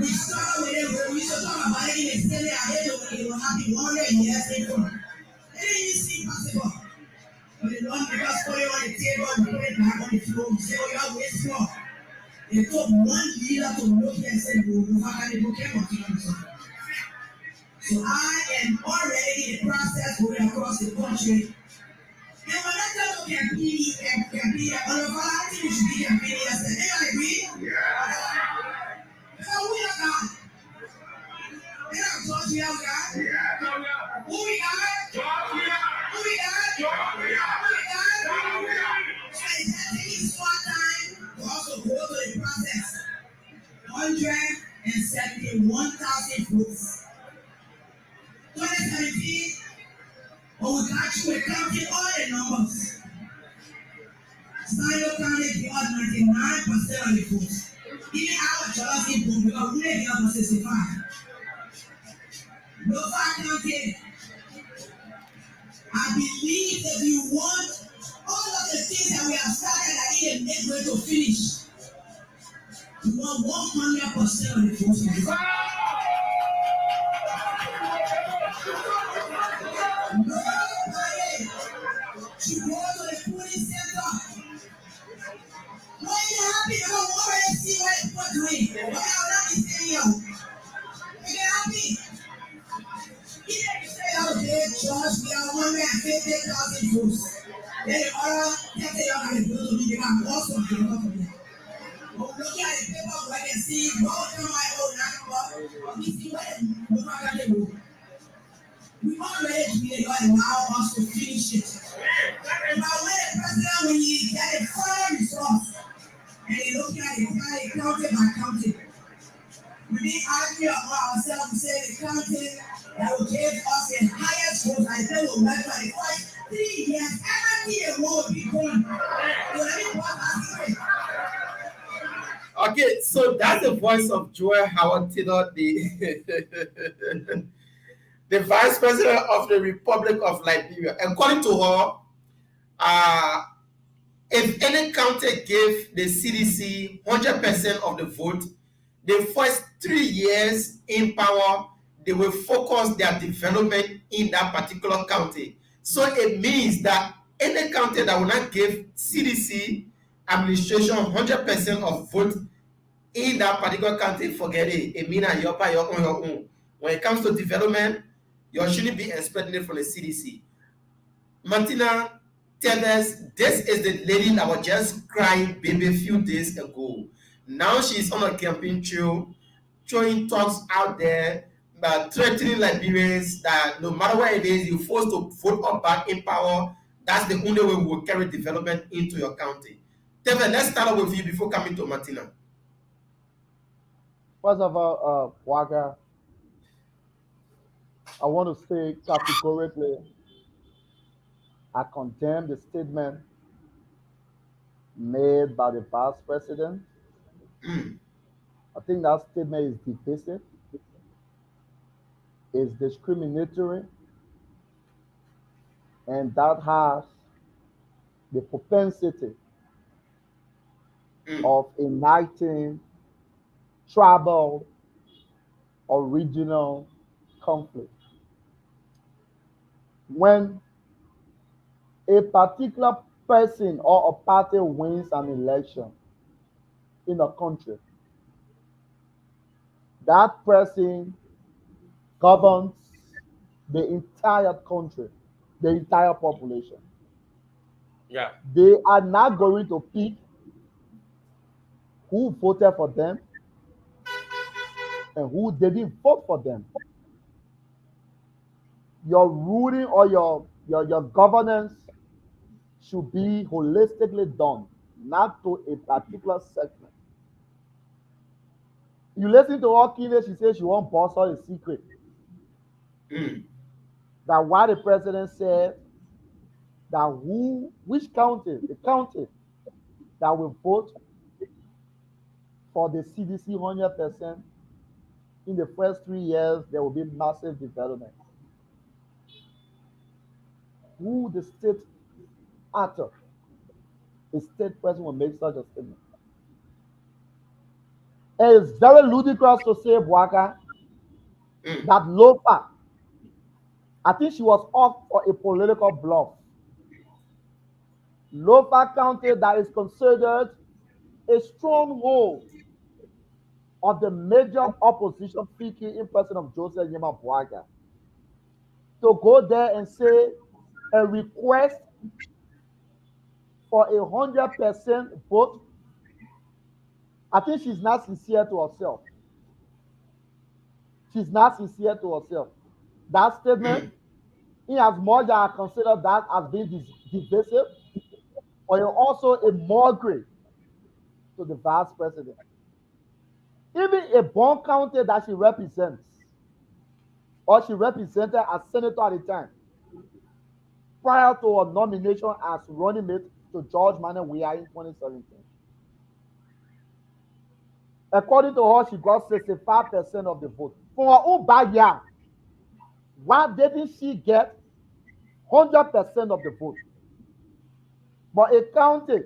started with it, we should talk about it in the city. I didn't know it will happen 100 years ago. It didn't even seem possible. But the Lord made us put it on the table and put it back on the floor. We say, oh, you have waste more. It took one leader to look and say, how can they look at. So I am already in the process going across the country. And when I tell you can be all of our things should be campaigning, I said, hey, I agree. So we are God. They don't talk to y'all, God. Who we got? Who we got? So it's taking small time to also go through the process. 171,000 votes. 2017, when we got you, we counted all the numbers. Lofa County gave us 99% of the votes. Even our jealousy boom, because we didn't have 65. Lofa County, I believe that we want all of the things that we have started that in the way to finish. We want 100% of the votes. Nobody should go to the polling center. When you're happy, you don't already see what it's doing. But I'm not saying you. When you're happy, you didn't say, okay, Josh, we are 150,000 votes. Then the other 30,000 votes will be also given up for me. But looking at the paper, we can see, both of my own number, we see what the Lofa do. We already created God allow us to finish it. But when the president, when he get a final results, and he look at it, county by county, we didn't argue about ourselves. We say the county that will give us the highest votes. I said we'll work for the first 3 years. Every year will be going. So let me walk us through. Okay, so that's the voice of Joy Howard Taylor, the the vice president of the Republic of Liberia. According to her, if any county gave the CDC 100% of the vote, the first 3 years in power, they will focus their development in that particular county. So it means that any county that will not give CDC administration 100% of vote in that particular county, forget it. It means that you're by your own. When it comes to development, you shouldn't be expecting it from the CDC. Martina, Tevez, this is the lady that was just crying baby a few days ago. Now she's on a campaign trail, throwing talks out there, threatening Liberians that no matter what it is, you're forced to vote us back in power. That's the only way we will carry development into your county. Tevez, let's start off with you before coming to Martina. First of all, Waka, I want to say categorically, I condemn the statement made by the vice president. Mm, I think that statement is divisive, is discriminatory, and that has the propensity mm, of igniting tribal or regional conflict. When a particular person or a party wins an election in a country, that person governs the entire country, the entire population. yeah. They are not going to pick who voted for them and who didn't vote for them. Your ruling or your governance should be holistically done, not to a particular segment. You listen to Okine, she says she won't bust out a secret. Mm, That why the president said that which county, the county that will vote for the CDC 100% in the first 3 years, there will be massive development. Who the state actor, the state president will make such a statement. It is very ludicrous to say, Bwaka, mm, that Lofa, I think she was off for a political bluff. Lofa County that is considered a stronghold of the major opposition figure in person of Joseph Yema Bwaga, to go there and say a request for 100% vote, I think she's not sincere to herself. She's not sincere to herself. That statement, mm, in as much as I consider that as being divisive, or also a mockery to the vice president. Even a Bon County that she represents, or she represented as senator at the time, prior to her nomination as running mate to George Manuel Weah in 2017. According to her, she got 65% of the vote. For her own backyard, why didn't she get 100% of the vote? But a county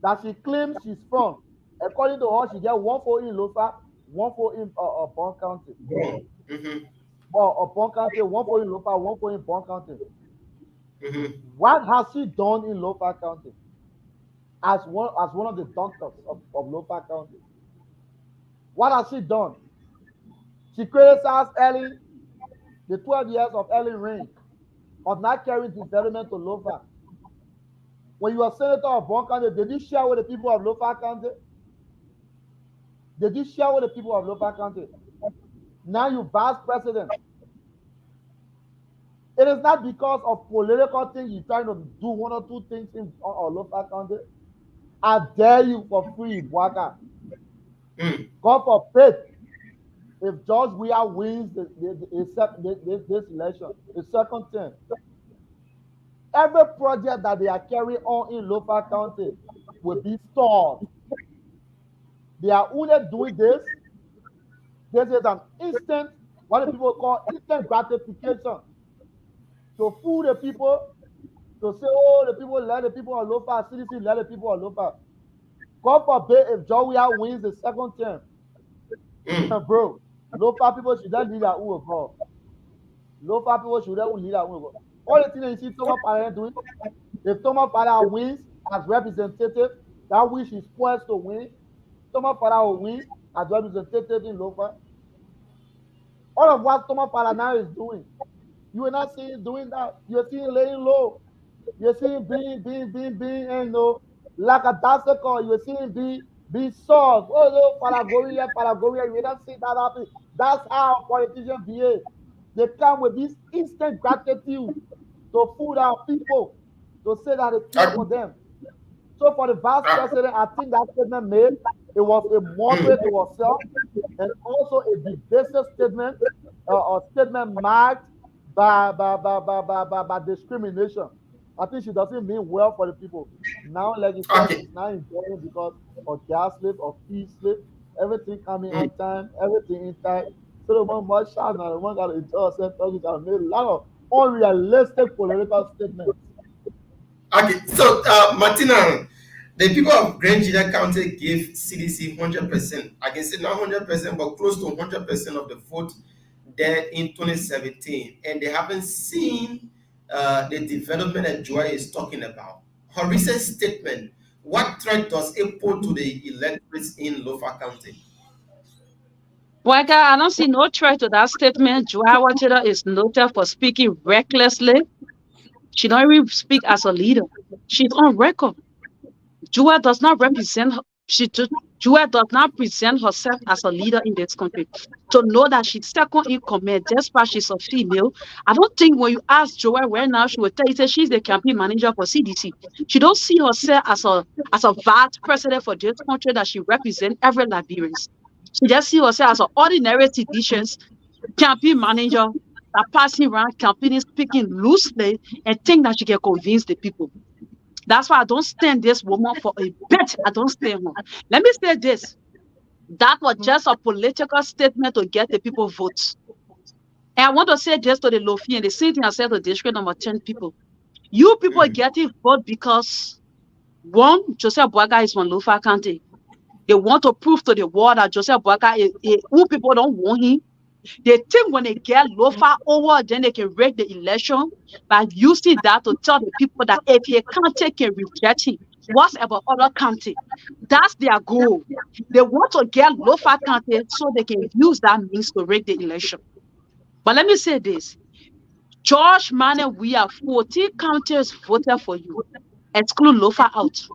that she claims she's from, according to her, she get one vote in Lofa, one vote in Bon County. mm-hmm, Or Bon County, one vote in Lofa, one vote in Bon County. mm-hmm. What has she done in Lofa County as one of the doctors of Lofa County? What has she done? She criticized Ellen, the 12 years of Ellen reign, of not carrying development to Lofa. When you were senator of Bon County, did you share with the people of Lofa County? Did you share with the people of Lofa County? Now you vice president. It is not because of political things you're trying to do one or two things in Lofa County. I dare you for free, Bwaka. Mm. God forbid if George Weah wins this election, the second term. Every project that they are carrying on in Lofa County will be stalled. They are only doing this. This is an instant, what the people call instant gratification, to fool the people, to say, oh, the people let the people on Lofa, CDC let the people on Lofa. God forbid if George Weah wins the second term. Mm. Bro, Lofa people should not lead their own God. Lofa people should not lead their own God. All the things that you see Thomas Parada doing, if Thomas Parada wins as representative, that which is poised to win, Thomas Parada will win as representative in Lofa. All of what Thomas Parada now is doing, you are not seeing doing that. You are seeing laying low. You see him being, you know, like a dancer call. You see him be soft. Oh no, Father Gorilla. You don't see that happen. That's how politicians behave. They come with this instant gratitude to food our people, to say that they care for them. So for the vice president, I think that statement made, it was a moderate to herself and also a divisive statement, a statement marked by discrimination. I think she doesn't mean well for the people. Now, like you said, she's now enjoying because of gas slip, of fee slip, everything coming on time, everything in time. So the one much shot now, the one got to enjoy herself, talking got made a lot of unrealistic political statements. Okay, so Martina, the people of Grand Gila County gave CDC 100%. I can say not 100%, but close to 100% of the vote there in 2017, and they haven't seen the development that Joy is talking about. Her recent statement: what threat does it pose to the electorates in Lofa County? Well, I don't see no threat to that statement. Joa Watera is noted for speaking recklessly. She don't even speak as a leader. She's on record. Joa does not represent Joa does not present herself as a leader in this country. To know that she's second in command, despite she's a female, I don't think when you ask Joa right now, she will tell you that she's the campaign manager for CDC. She don't see herself as a vice president for this country that she represents every Liberian. She just see herself as an ordinary citizen, campaign manager that passing around campaigning, speaking loosely, and think that she can convince the people. That's why I don't stand this woman for a bit. I don't stand her. Let me say this. That was just a political statement to get the people votes. And I want to say this to the Lofi, and the same thing I said to district number 10 people. You people getting vote because, one, Joseph Boaga is from Lofa County. They want to prove to the world that Joseph Boaga who people don't want him. They think when they get Lofa over, then they can rig the election by using that to tell the people that if a county can reject him, what's about other county? That's their goal. They want to get Lofa County so they can use that means to rig the election. But let me say this. George Manning, we are 14 counties voted for you. Exclude Lofa out.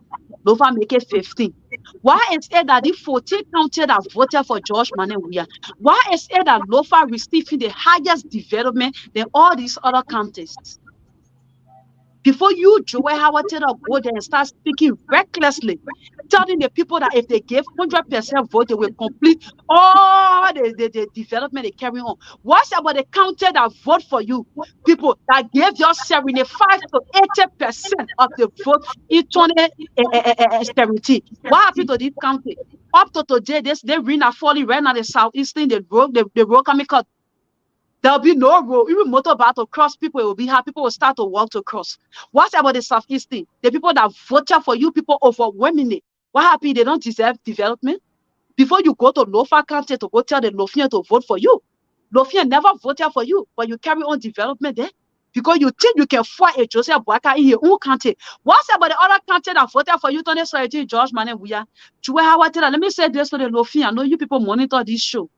Lofa make it 15. Why is it that the 14 counties that voted for George Manewia? Why is it that Lofa receiving the highest development than all these other counties? Before you, Joey Howard, go there and start speaking recklessly, telling the people that if they give 100% vote, they will complete all the development they carry on. What's about the county that vote for you? People that gave your 75 to 80% of the vote in 2017. What happened to this county? Up to today, they ring are falling right now the southeastern, the road coming cut. There'll be no road. Even motor battle cross, people will be happy. People will start to walk to cross. What about the southeastern? The people that voted for you, people overwhelmingly. What happened? They don't deserve development. Before you go to Lofa County to go tell the Lofian to vote for you, Lofian never voted for you, but you carry on development there because you think you can fight a Joseph Boakai in your own county. What's about the other county that voted for you? Tony Society, George Manning, we are. Let me say this to the Lofian. I know you people monitor this show.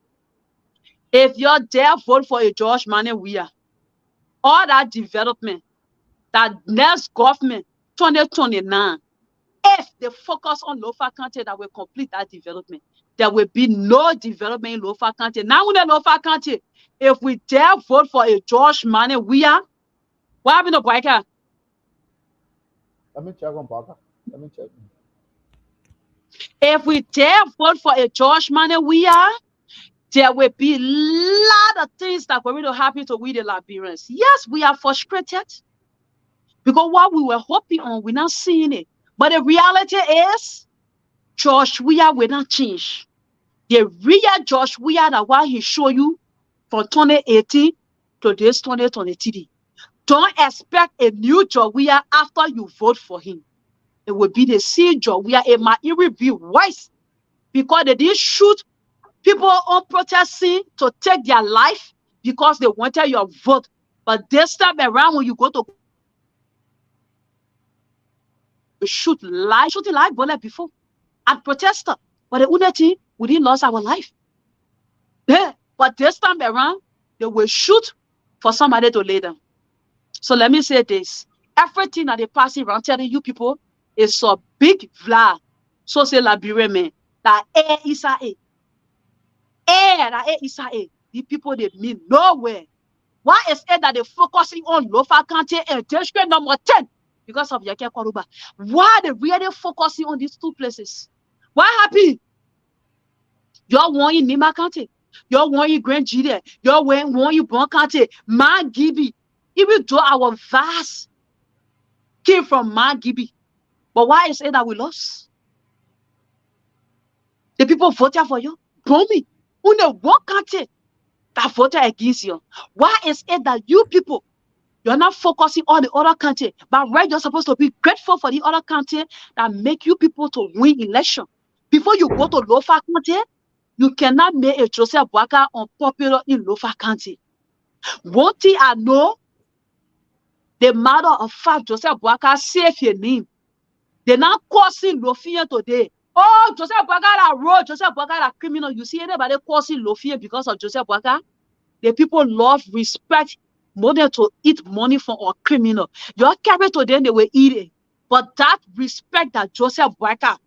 If you're there, vote for a George Manning, we are. All that development, that next government, 2029, if they focus on Lofa County, that will complete that development. There will be no development in Lofa County. Now in the Lofa County, if we dare vote for a George Manning, we are. What happened to Boyka? Let me check on Boyka. Let me check. If we dare vote for a George Manning, we are. There will be a lot of things that were really happy to we the Liberians. Yes, we are frustrated because what we were hoping on, we're not seeing it. But the reality is, George Weah will not change. The real George Weah that what he showed you from 2018 to this 2023. Don't expect a new George Weah after you vote for him. It will be the same George Weah. It might even be worse because they didn't shoot people on protesting to take their life because they wanted your vote. But this time around, when you go to shooting live bullet before at protester, but the unity, we didn't lose our life. Yeah. But this time around, they will shoot for somebody to lay down. So let me say this. everything that they passing around telling you people is a big vla. So say Liberia man. That air is a that air is a. The people they mean nowhere. Why is it that they're focusing on Lofa County and district number 10? Because of Yake Koruba. Why are they really focusing on these two places? Why happy? You're one in Nima County. You're one in Grand Gide. You're one in Bon County. Man Gibi. Even though our vast came from Man Gibi. But why is it that we lost? The people voted for you. Bomi. Only one county that voted against you. Why is it that you people, you're not focusing on the other country, but right, you're supposed to be grateful for the other country that make you people to win election. Before you go to Lofa County, you cannot make a Joseph Boaka unpopular in Lofa County. One thing I know, the matter of fact, Joseph Boaka save your name. They're not causing Lofia today. Oh, Joseph Boaka that road, Joseph Boaka that criminal. You see anybody causing Lofia because of Joseph Boaka? The people love, respect, more than to eat money from a criminal. Your carry to them, they will eat it. But that respect that Joseph Boaka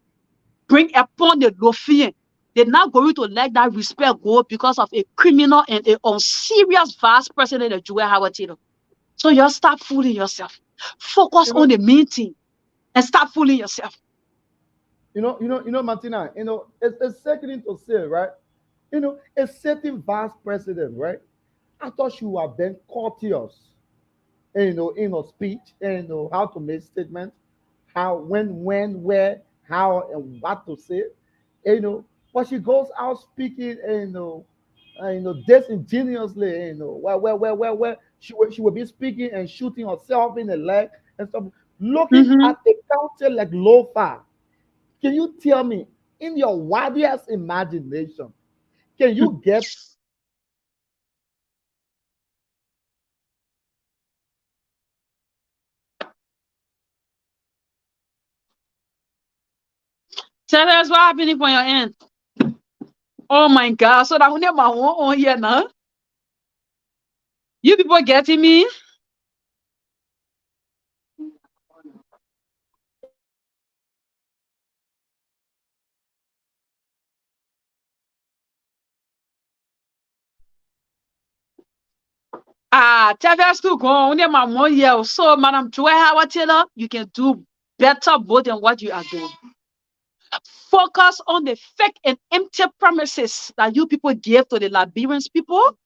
bring upon the Lothian, they're not going to let that respect go because of a criminal and an unserious vice president of Joel Howard. So you stop fooling yourself. Focus on the main thing and stop fooling yourself. Martina, it's sickening to say, right? A certain vice president, right? I thought she would have been courteous, in her speech, and how to make statements, how, when, where, how, and what to say, but she goes out speaking, disingenuously, where she will be speaking and shooting herself in the leg and stuff, looking at a county like Lofa. Can you tell me, in your wildest imagination, can you get Tell us what happening for your end. Oh my God. So that we never want on here now. You people getting me? Tell us to go on there, my 1 year. So, Madam Joy Howard Taylor, you can do better both than what you are doing. Focus on the fake and empty promises that you people gave to the Liberians people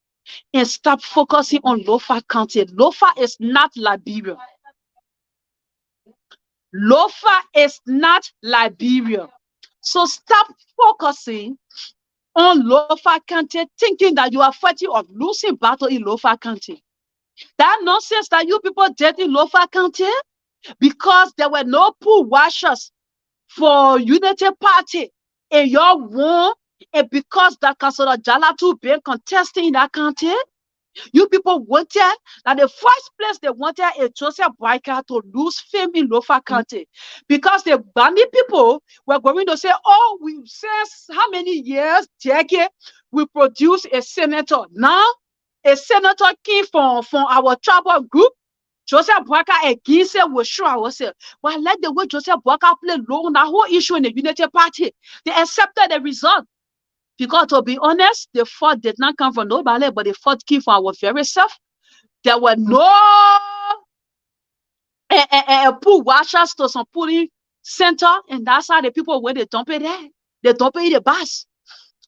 and stop focusing on Lofa County. Lofa is not Liberia. Lofa is not Liberia. So stop focusing on Lofa County, thinking that you are fighting or losing battle in Lofa County. That nonsense that you people did in Lofa County, because there were no pool washers for Unity Party, and y'all won, and because that Councilor Jalatu been contesting in that county, you people wanted, that the first place they wanted a Joseph Boyka to lose fame in Lofa County, because the Bami people were going to say, oh, we since how many years, decade, we produce a senator. Now, a senator came from our tribal group. Joseph Boyka against it will show ourselves. But let the way Joseph Boyka play low on that whole issue in the Unity Party, they accepted the result. Because to be honest, the fault did not come from nobody, but the fault came from our very self. There were no pool washers to some pooling center, and that's how the people when they dump it there. They dump it in the bus.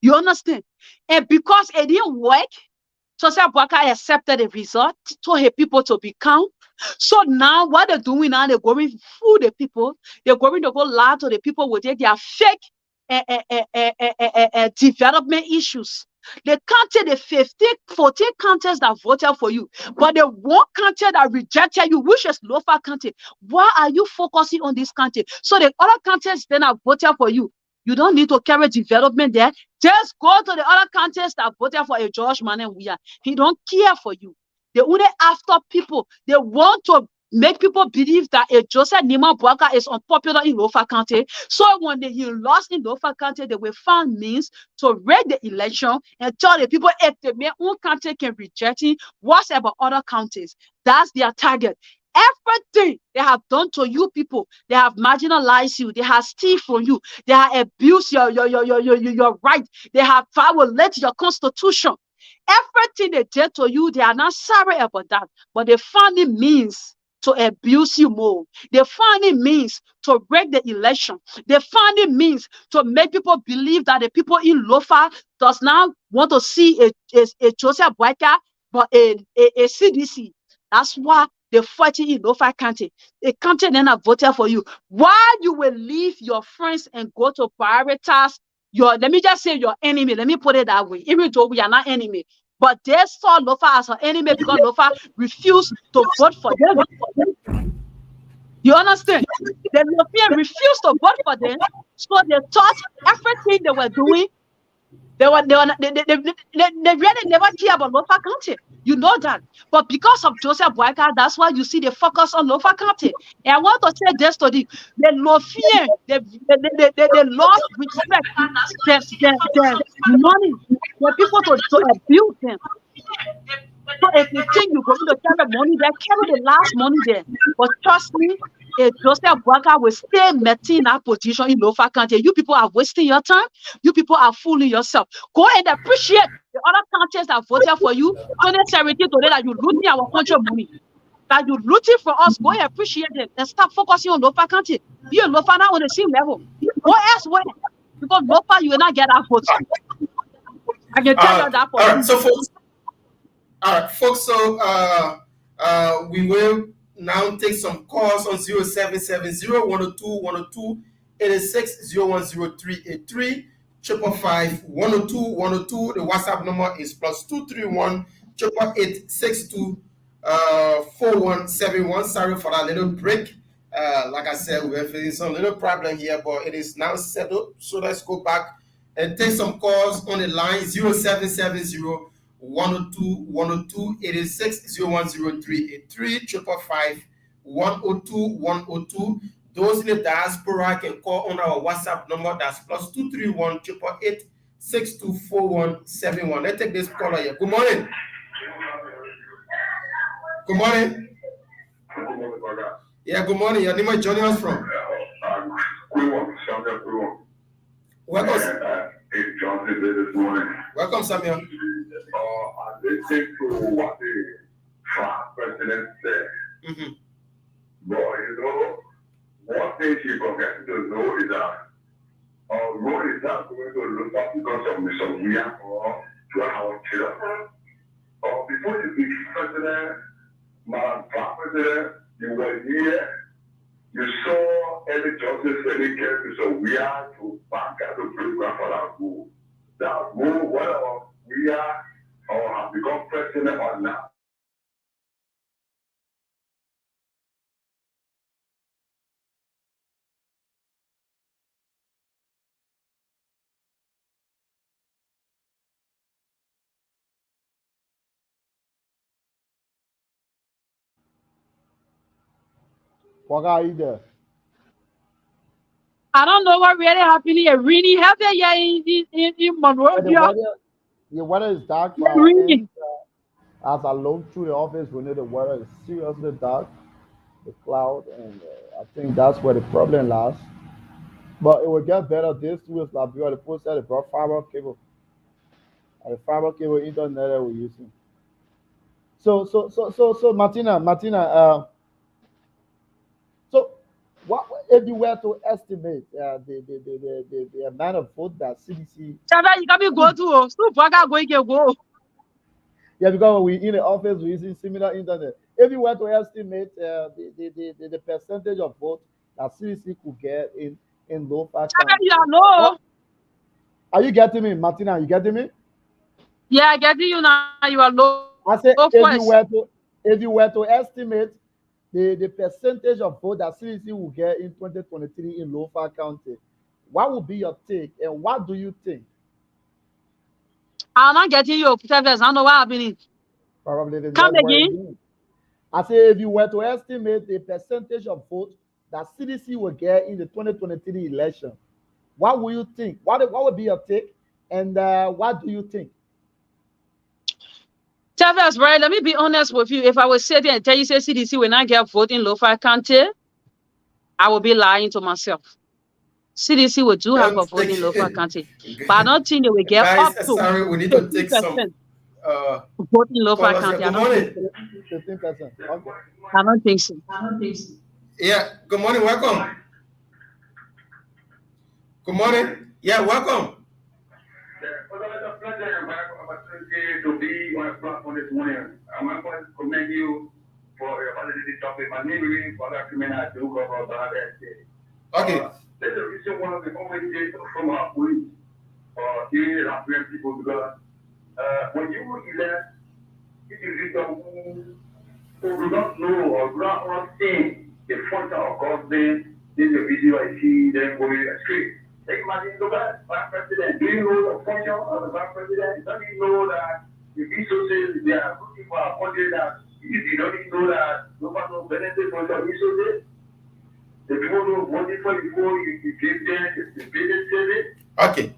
You understand? And because it didn't work, Joseph Boyka accepted the result, told his people to be calm. So now what they're doing now, they're going to fool the people. They're going to go lie to the people with their fake development issues. They counted the 14 counties that voted for you, but the one county that rejected you, which is Lofa County. Why are you focusing on this county? So the other counties then have voted for you. You don't need to carry development there. Just go to the other counties that voted for a George Manenwia. He don't care for you. They only after people. They want to make people believe that a Joseph Nima Boyka is unpopular in Lofa County. So when he lost in Lofa County, they will find means to rig the election and tell the people if the own county can reject him, what about other counties? That's their target. Everything they have done to you people, they have marginalized you, they have steal from you, they have abused your right, they have violated your constitution. Everything they did to you, they are not sorry about that, but they find it means to abuse you more. They find it means to break the election. They find it means to make people believe that the people in Lofa does not want to see a Joseph Boyka, but a CDC. That's why they fighting in Lofa County. A county then have voted for you. Why you will leave your friends and go to prioritize your, let me just say your enemy. Let me put it that way. Even though we are not enemy, but they saw Lofa as an enemy because Lofa refused to vote for them. You understand? The European refused to vote for them, so they thought everything they were doing, they really never care about Lofa County. You know that. But because of Joseph Boyka, that's why you see the focus on Lofa County. And I want to say this to the Lofian, they lost respect, the money, for people to abuse them. So if you think you're going to carry money there, carry the last money there. But trust me, if Joseph Boyka will stay maintain that position in Lofa County, you people are wasting your time. You people are fooling yourself. Go and appreciate the other counties that voted for you. 2017 today that you looting our country money. That you looting for us. Go and appreciate it and stop focusing on Lofa County. You and Lofa now on the same level. Go elsewhere. Because Lofa, you will not get that vote. I can tell you that for all right, so folks. All right, folks. So we will now take some calls on 0770-102-102, 86-010383, 555-102-102. The WhatsApp number is +231 888-624171. Sorry for that little break. Like I said, we're facing some little problem here, but it is now settled. So let's go back and take some calls on the line 0770 102 102 86 010383 555 102 102. Those in the diaspora can call on our WhatsApp number, that's +231 888 624171. Let's take this caller here. Good morning. Good morning. Yeah, good morning. Your name is joining us from? Welcome. Johnson did this morning. Welcome, Samuel. I listened to what the Trump president said. Mm-hmm. But you know, one thing she forgets to know is that our road is not going to look up because of Mr. William or to our children. Before you be president, Madam Trump president, you were here. You saw every justice when it came to so we are to back out the program for that move. That move, whether we are or have become president or not. What are you there? I don't know what really happening. It really happened here in Monrovia. The weather is dark. Really? As I look through the office, we know the weather is seriously dark, the cloud, and I think that's where the problem lies. But it will get better this week. Like we already posted, they brought fiber cable, the fiber cable internet that we're using. So, Martina. So, what if you were to estimate the amount of vote that CDC? Chavez, you got me go to. So, Boyka going to go. Yeah, because we in the office we're using similar internet. If you were to estimate the percentage of vote that CDC could get in Lofa County. Chavez, you are low. Are you getting me, Martina? Are you getting me? Yeah, I getting you now. You are low. I said if you were to estimate the percentage of vote that CDC will get in 2023 in Lofa County, what would be your take and what do you think? I'm not getting you, Chavez. I don't know what happening. Probably the Come network. again. I say if you were to estimate the percentage of vote that CDC will get in the 2023 election, what will you think? What would be your take, and what do you think? Tevez, right? Let me be honest with you. If I was sitting and tell you, say CDC will not get vote in Lofa County, I would be lying to myself. CDC will do have a Don't vote in Lofa take County, but I don't think they will get guys. up to Sorry, we need to take 15% some vote in Lofa callers here. County. I Good don't think morning. so. 15%. Okay. I don't think so. Yeah. Good morning. Welcome. Good morning. Yeah. Welcome. It's a pleasure and valuable opportunity to be on a platform this morning. I want to commend you for your validity topic. My name is Father Criminal to cover that. Okay. There's a reason why we always get from our police here and our people because when you elect, if you read the who do not know or do not understand the function of government, this the video I see them going astray. Take imagine look at Vice President. Do you know the function of the Vice President? Don't you know that the resources they are looking for a country that you don't even know that nobody will benefit from the resources? The people who voted for you before you give them the business service. Okay.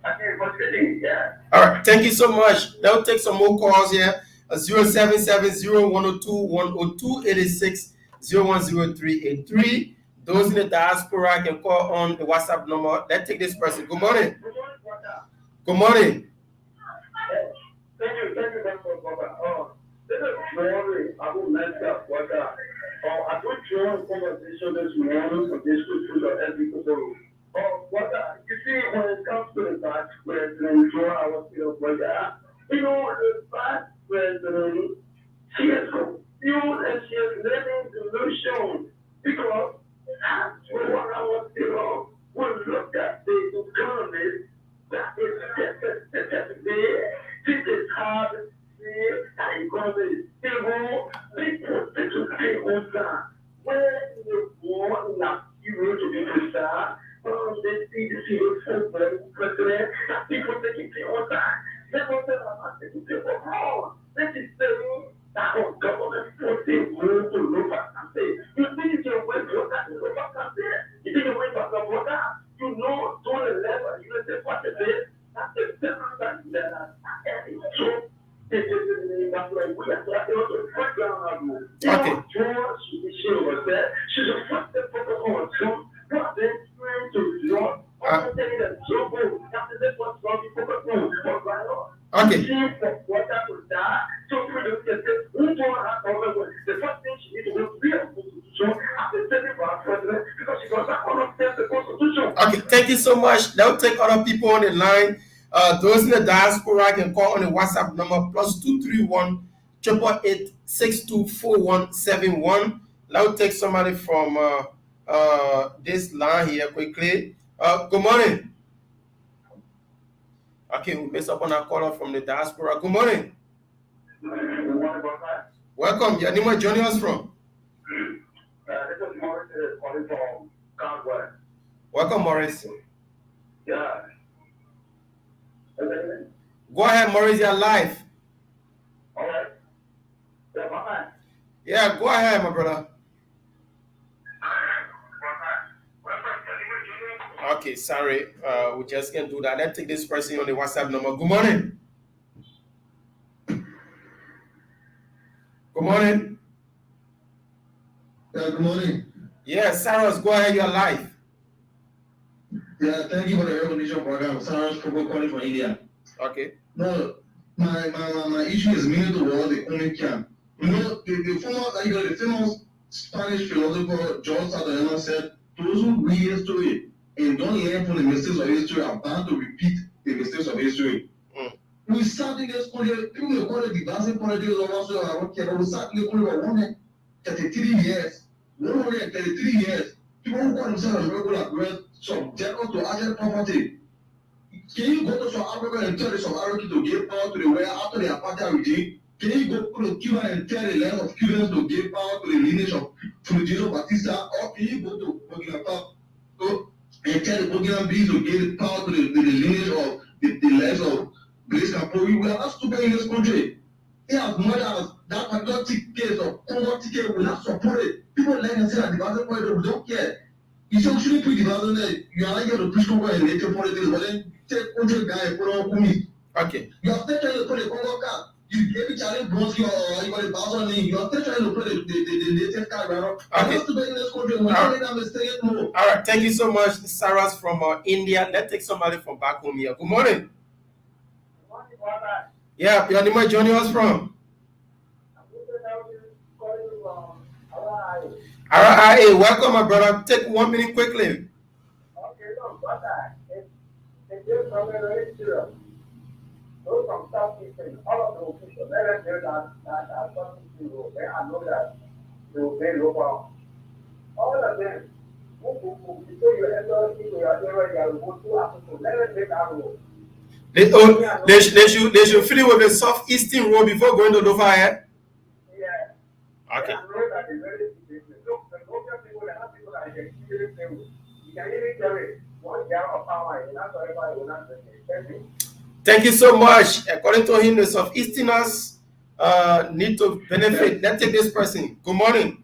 I think it's frustrating, yeah. All right. Thank you so much. Now take some more calls here. 0770-102-102-86-010383. Those in the diaspora can call on the WhatsApp number. Let's take this person. Good morning. Good morning. Thank you, Papa. This is morning. I will mention what I could join conversation this morning for this to every people. You see, when it comes to the Vice President, I was you know, the Vice President, she has confused and she is living delusion because after what I was we look at the economy that is just there. This is hard to see the economy. People, they put it to pay on time. When you want not you to be the star, they see the CEO president, people taking pay on time. They want to not taking pay on wrong. This is saying that our government forcing move to Lofa County. You think it's your way to Lofa County? You think you're way back to water? You know, 2011, you know, that's what it is. That's the difference that so that's why we have to break down. Okay. She's a fucking focus on Trump. What they're trying to do, I'm saying that so good. That's the what's wrong with focus on. Okay. What that would die. So we look at this. We don't have the first thing she needs to do is be a constitution after sending our president because she does not understand the constitution. Okay, thank you so much. That will take other people on the line. Those in the diaspora can call on the WhatsApp number +231 888 624171. That will take somebody from this line here quickly. Good morning. Okay, we messed up on our caller from the diaspora. Good morning. Welcome. Your name is joining us from? This is Morris calling from Conway. Welcome, Morris. Yeah. Go ahead, Morris. You're live. All right. Yeah, my man. Yeah, go ahead, my brother. Okay, sorry. We just can't do that. Let's take this person on the WhatsApp number. Good morning. Good morning. Yeah, good morning. Yeah, Cyrus, go ahead. You're live. Yeah, thank you for the recognition program. Cyrus Coco calling from India. Okay. No, my issue is meaning to what the only can. You know, the famous Spanish philosopher George Santayana said, those who read history and don't learn from the mistakes of history are bound to repeat the mistakes of history. We sat in this country, people will call it the Bassa politics of also, I don't care, but we sat in the country for 133 years. 133 years. People who call themselves regular were subject to asset property. Can you go to South Africa and tell the South Africans to give power to the where after the apartheid regime? Can you go to Cuba and tell the land of Cubans to give power to the lineage of Fulgencio Batista? Or can you go to Burkina Faso and tell the Burkina Bees to give power to the lineage of the lands of Blaise Compaoré? We are not stupid in this country. He has murdered us. That patriotic case of Congo ticket will not support it. People like and say that the Bassa point, we don't care. You say we shouldn't put the Bassa there. You are not going to push Congo and native politics, but then take country guy and put on Kumi. Okay. You are still trying to put the Congo card. You every challenge Bronski or you got a Bassa name, you're still trying to play the latest card, right? Okay. To be in this country, when you make that mistake, no. All right, thank you so much. Sarah's from India. Let's take somebody from back home here. Good morning. Yeah, your name is joining us from? RIA, welcome, my brother. Take 1 minute quickly. Okay, no, brother. It's just something very serious. Those from Southeastern, all of the officials, let us know that something to they I know that they will pay local. All of them, before you enter into your area, you will go to Africa. Let us make that road. They should fill it with a southeastern road before going to Lofa. Yeah. Okay. I know that the very look, the local people, they have people that are experienced them. You can even tell it 1 gallon of power, and that's why everybody will not take it. Thank you so much. According to him, the southeasterners need to benefit. Let's take this person. Good morning.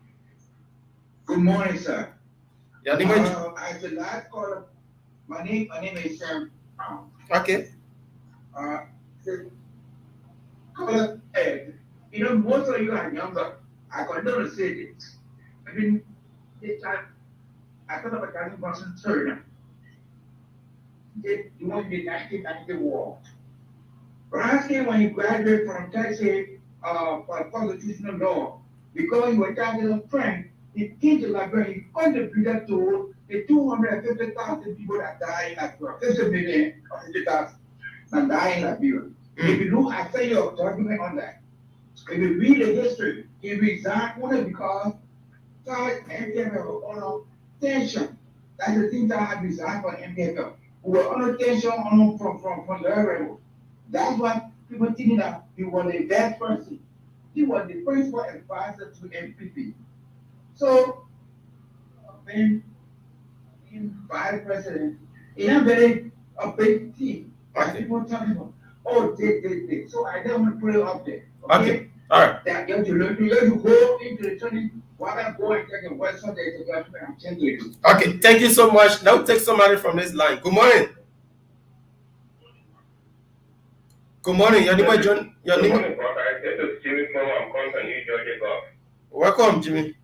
Good morning, sir. Your name as the last caller, my name is Sam. Okay. Caller, you know, most of you are younger. I got to say this. I mean, this time, I thought of a thousand person turn. You want the 1990 war. Raskin, when you graduate from Texas for constitutional law, because you were talking a friend, he teach a library, he contributed to the 250,000 people that die in Liberia, 50 million or 50,000 that die in Liberia. If you look, I say your document on that. If you read the history, he resigned only because MPFL on tension. That's the thing that I resigned for MPFL. We were under tension from the railroad. That's why people think that he was a bad person. He was the principal advisor to MPP. So, when vice president, in a very big team, people talking about, oh, they. So I don't want to put it up there. Okay. All right. That you have to learn, you have to go into the training. While I go and take a West Sunday, I'm changing it. Okay, thank you so much. Now take somebody from this line. Good morning. Good morning. Your name is John. Your name. Good morning, brother. This is Jimmy from calling from New Jersey, Golf. Welcome, Jimmy.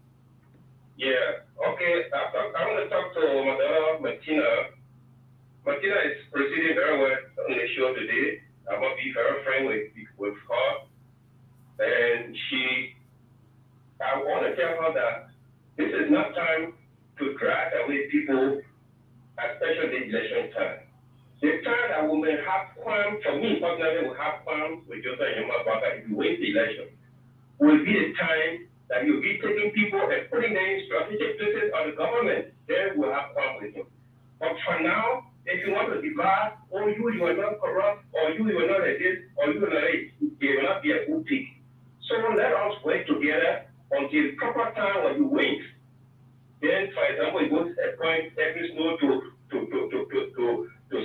Yeah. Okay. I want to talk to Madam Martina. Martina is proceeding very well on the show today. I'm going to be very friendly with her. And I want to tell her that this is not time to drag away people, especially election time. The time that we may have qualms, for me personally, we have qualms with Joseph and Yuma Baka if you win the election, will be the time that you'll be taking people and putting them in strategic places of the government. Then we'll have qualms with him. But for now, if you want to divide, oh, you are not corrupt, or you are not like this, or you are not like, it will not be a good thing. So let us work together until the proper time when you win. Then, for example, you go to appoint every snow to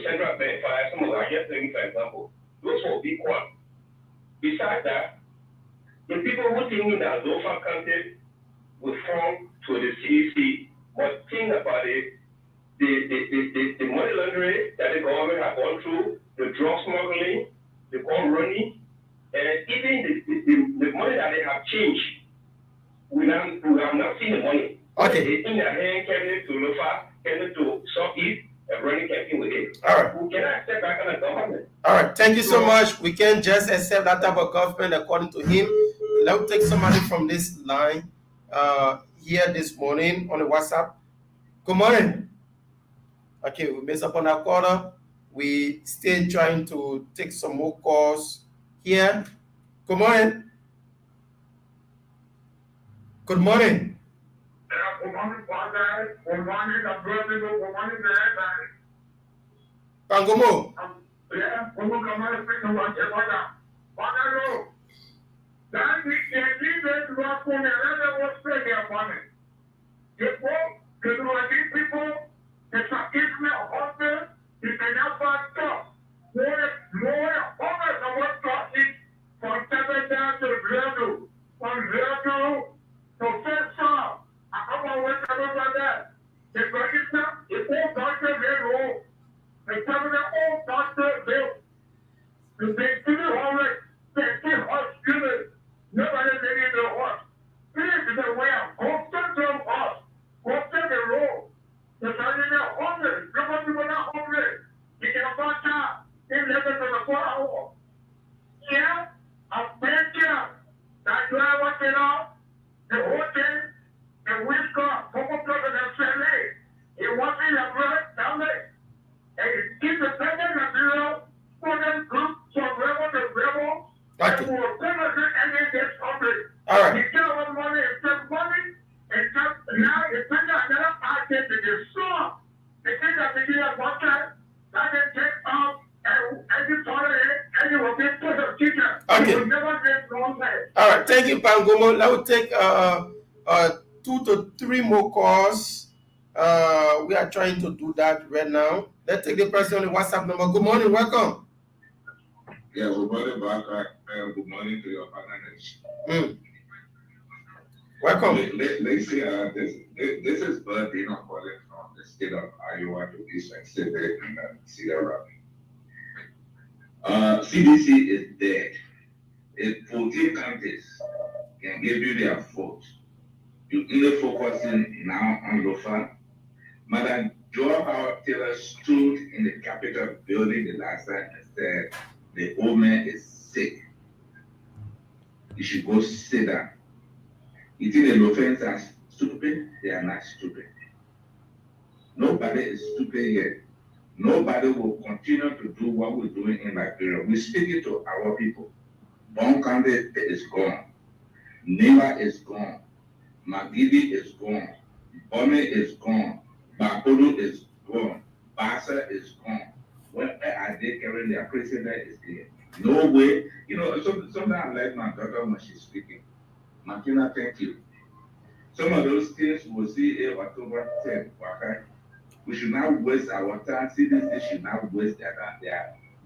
central bank for some of our just saying, for example. Those will be quite. Besides that, the people who think that Lofa County will form to the CEC must think about it. The money laundering that the government has gone through, the drug smuggling, the gun running, and even the money that they have changed. We have not seen the money. Okay. They in their hand, carrying it to Lofa, carrying it to Southeast, and running campaign with it. All right. We cannot accept that kind of government. All right. Thank you so much. We can't just accept that type of government according to him. Let's take somebody from this line here this morning on the WhatsApp. Good morning. Okay, we messed up on our quarter. We still trying to take some more calls here. Good morning. Good morning. Good morning, Father. Good morning, good morning, Pangomo. Yeah, we will come and speak to one another. Father, that is the leaders who are going to let us pray their money. People, the practitioner of office, you can never stop. More honor than what God is from 7 down to the Redo, from Redo to 5th Psalm. I don't want to talk about that. The practitioner, the old doctor, they roll. The governor, old doctor, they big to the already, they give us said, well, go check them us. Go check the road. The family are hungry. Nobody people not hungry. You can afford time. They live in the 4 hours. Yeah, I'm back here. That's why I want to know the hotel, the whisker, former president said, he wants in a blood, down there. And he keeps the president of Bureau, for them group, from rebel to rebel, and will benefit and they get hungry. All right. You tell them money, it's just money, and now it's another market to the store. The thing that they do at one time, that they take off, and you follow it, and you will get put a teacher. Okay. You will never get wrong there. All right, thank you, Pangomo. Now we'll take 2 to 3 more calls. We are trying to do that right now. Let's take the person on the WhatsApp number. Good morning, welcome. Yeah, good morning, Bassa. Good morning to your panelists. Welcome. Let's see, this is Bud Dino calling from the state of Iowa to East Exhibit and Cedar Rapids. CDC is dead. If 14 counties can give you their vote, you're only focusing now on Lofa. Madam Joe Howard Taylor stood in the Capitol building the last time and said, the old man is sick. You should go sit down. You think the Lofans are stupid? They are not stupid. Nobody is stupid yet. Nobody will continue to do what we're doing in Liberia. We're speaking to our people. Bon County is gone. Neva is gone. Magidi is gone. Bome is gone. Bakolo is gone. Bassa is gone. Where are they carrying their president is there? No way. You know, sometimes I like my daughter when she's speaking. Martina, thank you. Some of those things we'll see October 10th. Okay? We should not waste our time. CDC should not waste their time.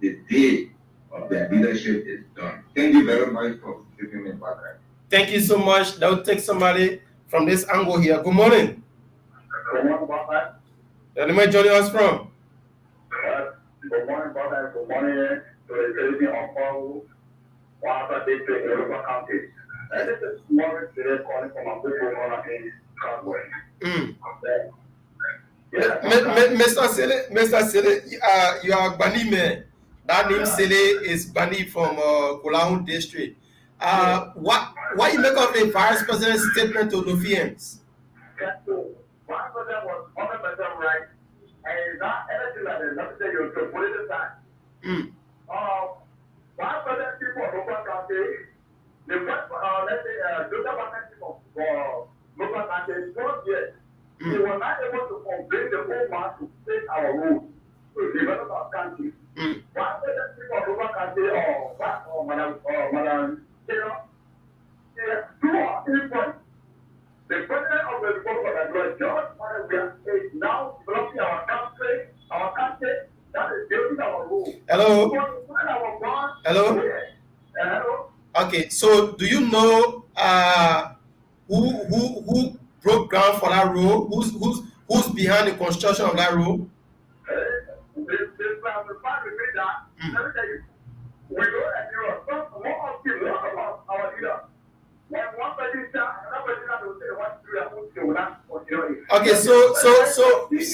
The day of their leadership is done. Thank you very much for giving me back. Thank you so much. That will take somebody from this angle here. Good morning. Good morning, Bassa. Where joining us from? Good morning, Bassa. Good morning to the citizen of Paul, Bassa District, Lofa County. This is Morris today calling from a people in Conway. Mr. Sele, you are Bani man. That name Sele is Bani from Kolahun district. What you make of the vice president's statement to Lofians? Vice President was 100% right, and it's not anything like that. Let me tell you, to put it aside. Vice President people of Lofa County, the first, let's say, Dr. Bassa people for Lofa County, not yet. We were not able to convince the whole man to take our road to develop our country. Vice President people of Lofa County, or Madam Taylor, two are important. The president of the Republic of Nigeria, George Maria, is now developing our country that is building our rule. Hello? Hello? Hello? Okay, so do you know who broke ground for that road? Who's behind the construction of that road? The fact remains that, let me tell you, we know that there are some more of people, our leader. When one person is down, another person will say, what do you want to do? Okay, so even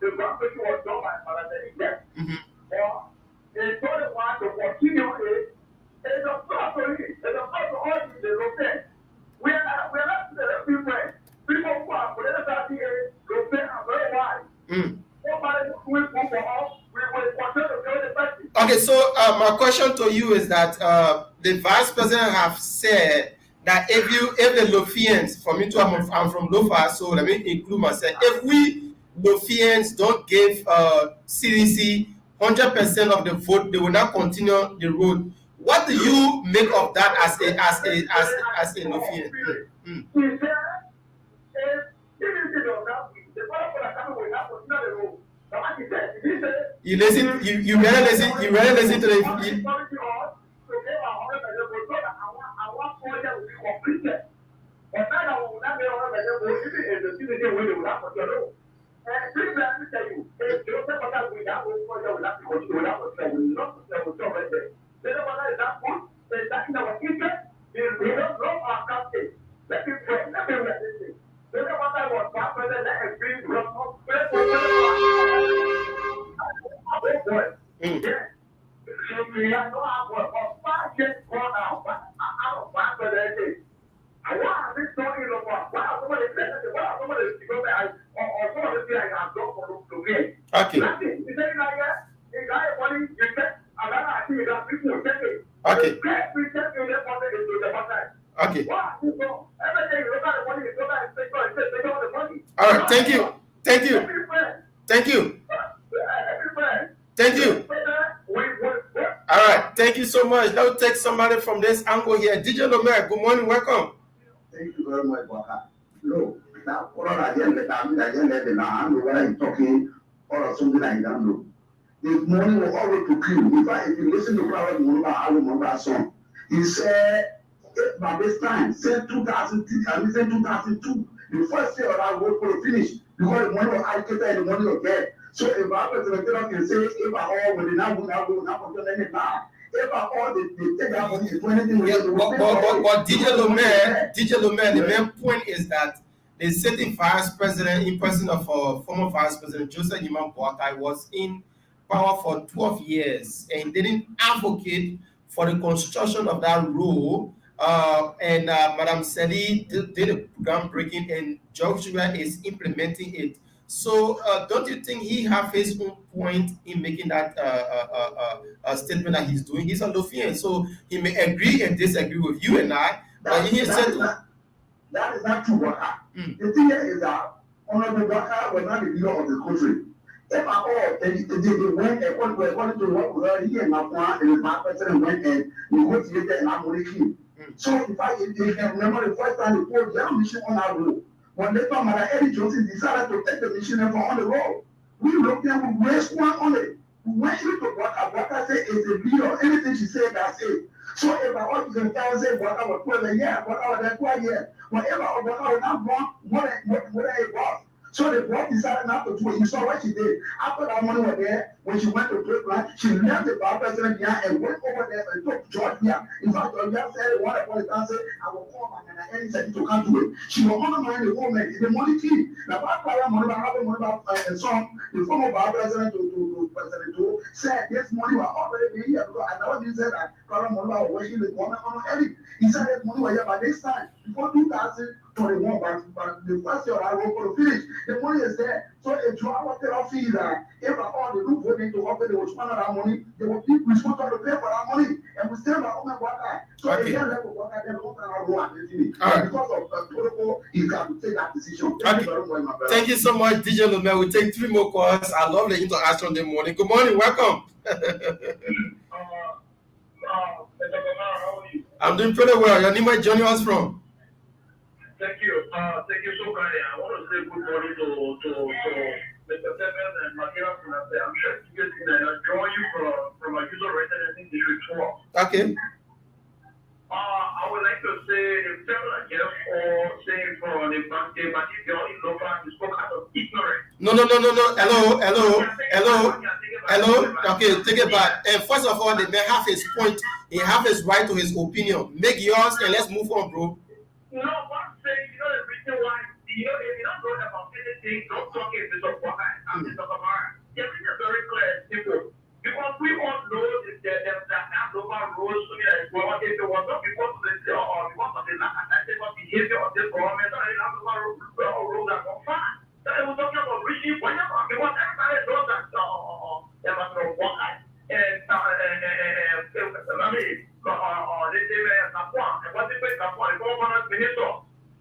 the one person was done by Father yes. Or they told the one to continue it. It's a problem. It's a problem all in the road. We are not the people. People who are for the other here, road are very wide. Nobody will move for us. We will continue to go the best. Okay, so my question to you is that the vice president have said that if the Lofians, for me too, I'm from Lofa, so let me include myself. If we Lofians don't give CDC 100% of the vote, they will not continue the road. What do you make of that as a Lofian? You really listen to the. boy. Mm. Yeah. So we are no boy. But 5 years gone out. Out of 5 days. I want this story of wow, somebody said that, wow, somebody go back or somebody say I have done for to me. Okay. Nothing. You say like that, you got money, you said, I got to see that people take it. Okay. We take it, they want it to the money. Okay. Wow, you know, everything, you got the money, you got to take all the money. All right. Thank you. Thank you. Every friend. Thank you. Every friend. Thank you. All right. Thank you so much. Now take somebody from this angle here. DJ Lomer, good morning. Welcome. Thank you very much, Baka. No, now, all I hear the time, I hear the now, when I'm talking or something like that. No, this morning was always to kill. If you listen to Prophet Muhammad, I remember that song. He said, by this time, said 2002, I mean, said 2002, the first year I work for the finish because the money was allocated and the money was there. So if I was can say, if I all would not control any now. If I all they take that money to anything, but DJ Lomer, the main point is that the sitting vice president, in person of former vice president Joseph Imam Boakai, was in power for 12 years and didn't advocate for the construction of that road. And Madam Seli did a groundbreaking, and Joshua is implementing it. So don't you think he have his own point in making that statement that he's doing? He's a Lofian, so he may agree and disagree with you and I. But he said that is not true, Waka. The thing is that Honorable Waka was not the leader of the country. If at all, they went according to what we heard, he and Mapua and his vice president went and negotiated and ammunition. So if you can remember the first time they put their mission on our road, when they thought Mother Eddie Johnson decided to take the missionary from on the road, we looked at we raised one on it. We went into Waka said it's a leader. Anything she said, that's it. So if I want to say Waka was put yeah, Waka was that quiet, yeah. Whatever Waka was not wrong, what it was. So the board decided not to do it. You saw what she did. After that money was there, when she went to Brooklyn, she left the vice president behind and went over there and took George here. In fact, Georgia said, one of the said, I will call my nana and said to come to it. She will honor the woman, the money key. Now, what money about and son, the former vice president to President to said this money was already being here because I know he said that Colonel Monroe was working the woman on Eddie. He said this money was here by this time, before 2021, but the first year I work for the finish. The money is there. So if you are what they feel that if all the group voting to offer, they will spend that money, they will keep responsible to pay for that money. And we still not open water. So if they level water, they don't know what to do. Because of protocol, you can take that decision. Thank you very much, my brother. Thank you so much, DJ Lomer. We take 3 more calls. I love the interaction in the morning. Good morning, welcome. I'm doing pretty well. Your name is joining us from? Thank you so kindly. I want to say good morning to Mr. Tevez and Matina. I'm sure you guys can join you from a user resident in District 12. Okay. I would like to say the federal against or saying from the bank, the girl in Lofa, you spoke out of ignorance. No. Hello. Okay, take it back. And first of all, the man have his point. He have his right to his opinion. Make yours and let's move on, bro. No, what I'm saying, the reason why, if you don't know about anything, don't talk in this of what I'm talking about. The reason is very clear and simple. Because we all know that Lofa rules, if it was not because of the lack behavior of this government, Lofa rules are not fine. So it was talking about regime, whenever, because everybody knows that there was no one.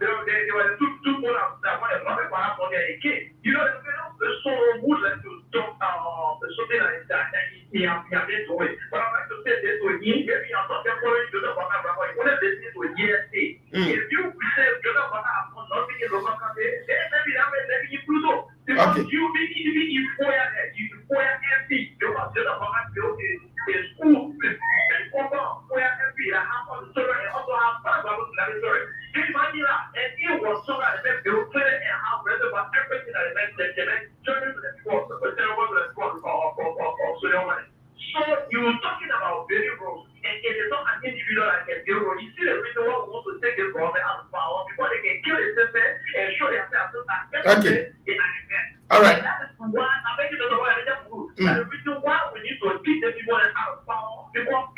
There were two people that wanted not perhaps on their again. You know, the soul would like to talk something like that, and he has been to it. But I'd like to say this to you, maybe I'm not referring to the Bassa, but I want to listen to a GSA. If you say you're not Bassa, I'm not thinking Lofa County, then maybe you could do. Because you maybe you foyer MP, you're not Bassa built is school, and foyer MP that have on the children and also have laboratory. Can you imagine that? And it was so that they built clear and have read about everything that they meant turning to the sport, but they were the sport for money. So you're talking about building roads, and it is not an individual that can build roads. You see the reason why we want to take this government out of power before they can kill themselves and show themselves that okay. All right. And that is why I think the reason why we many people that out of power. Because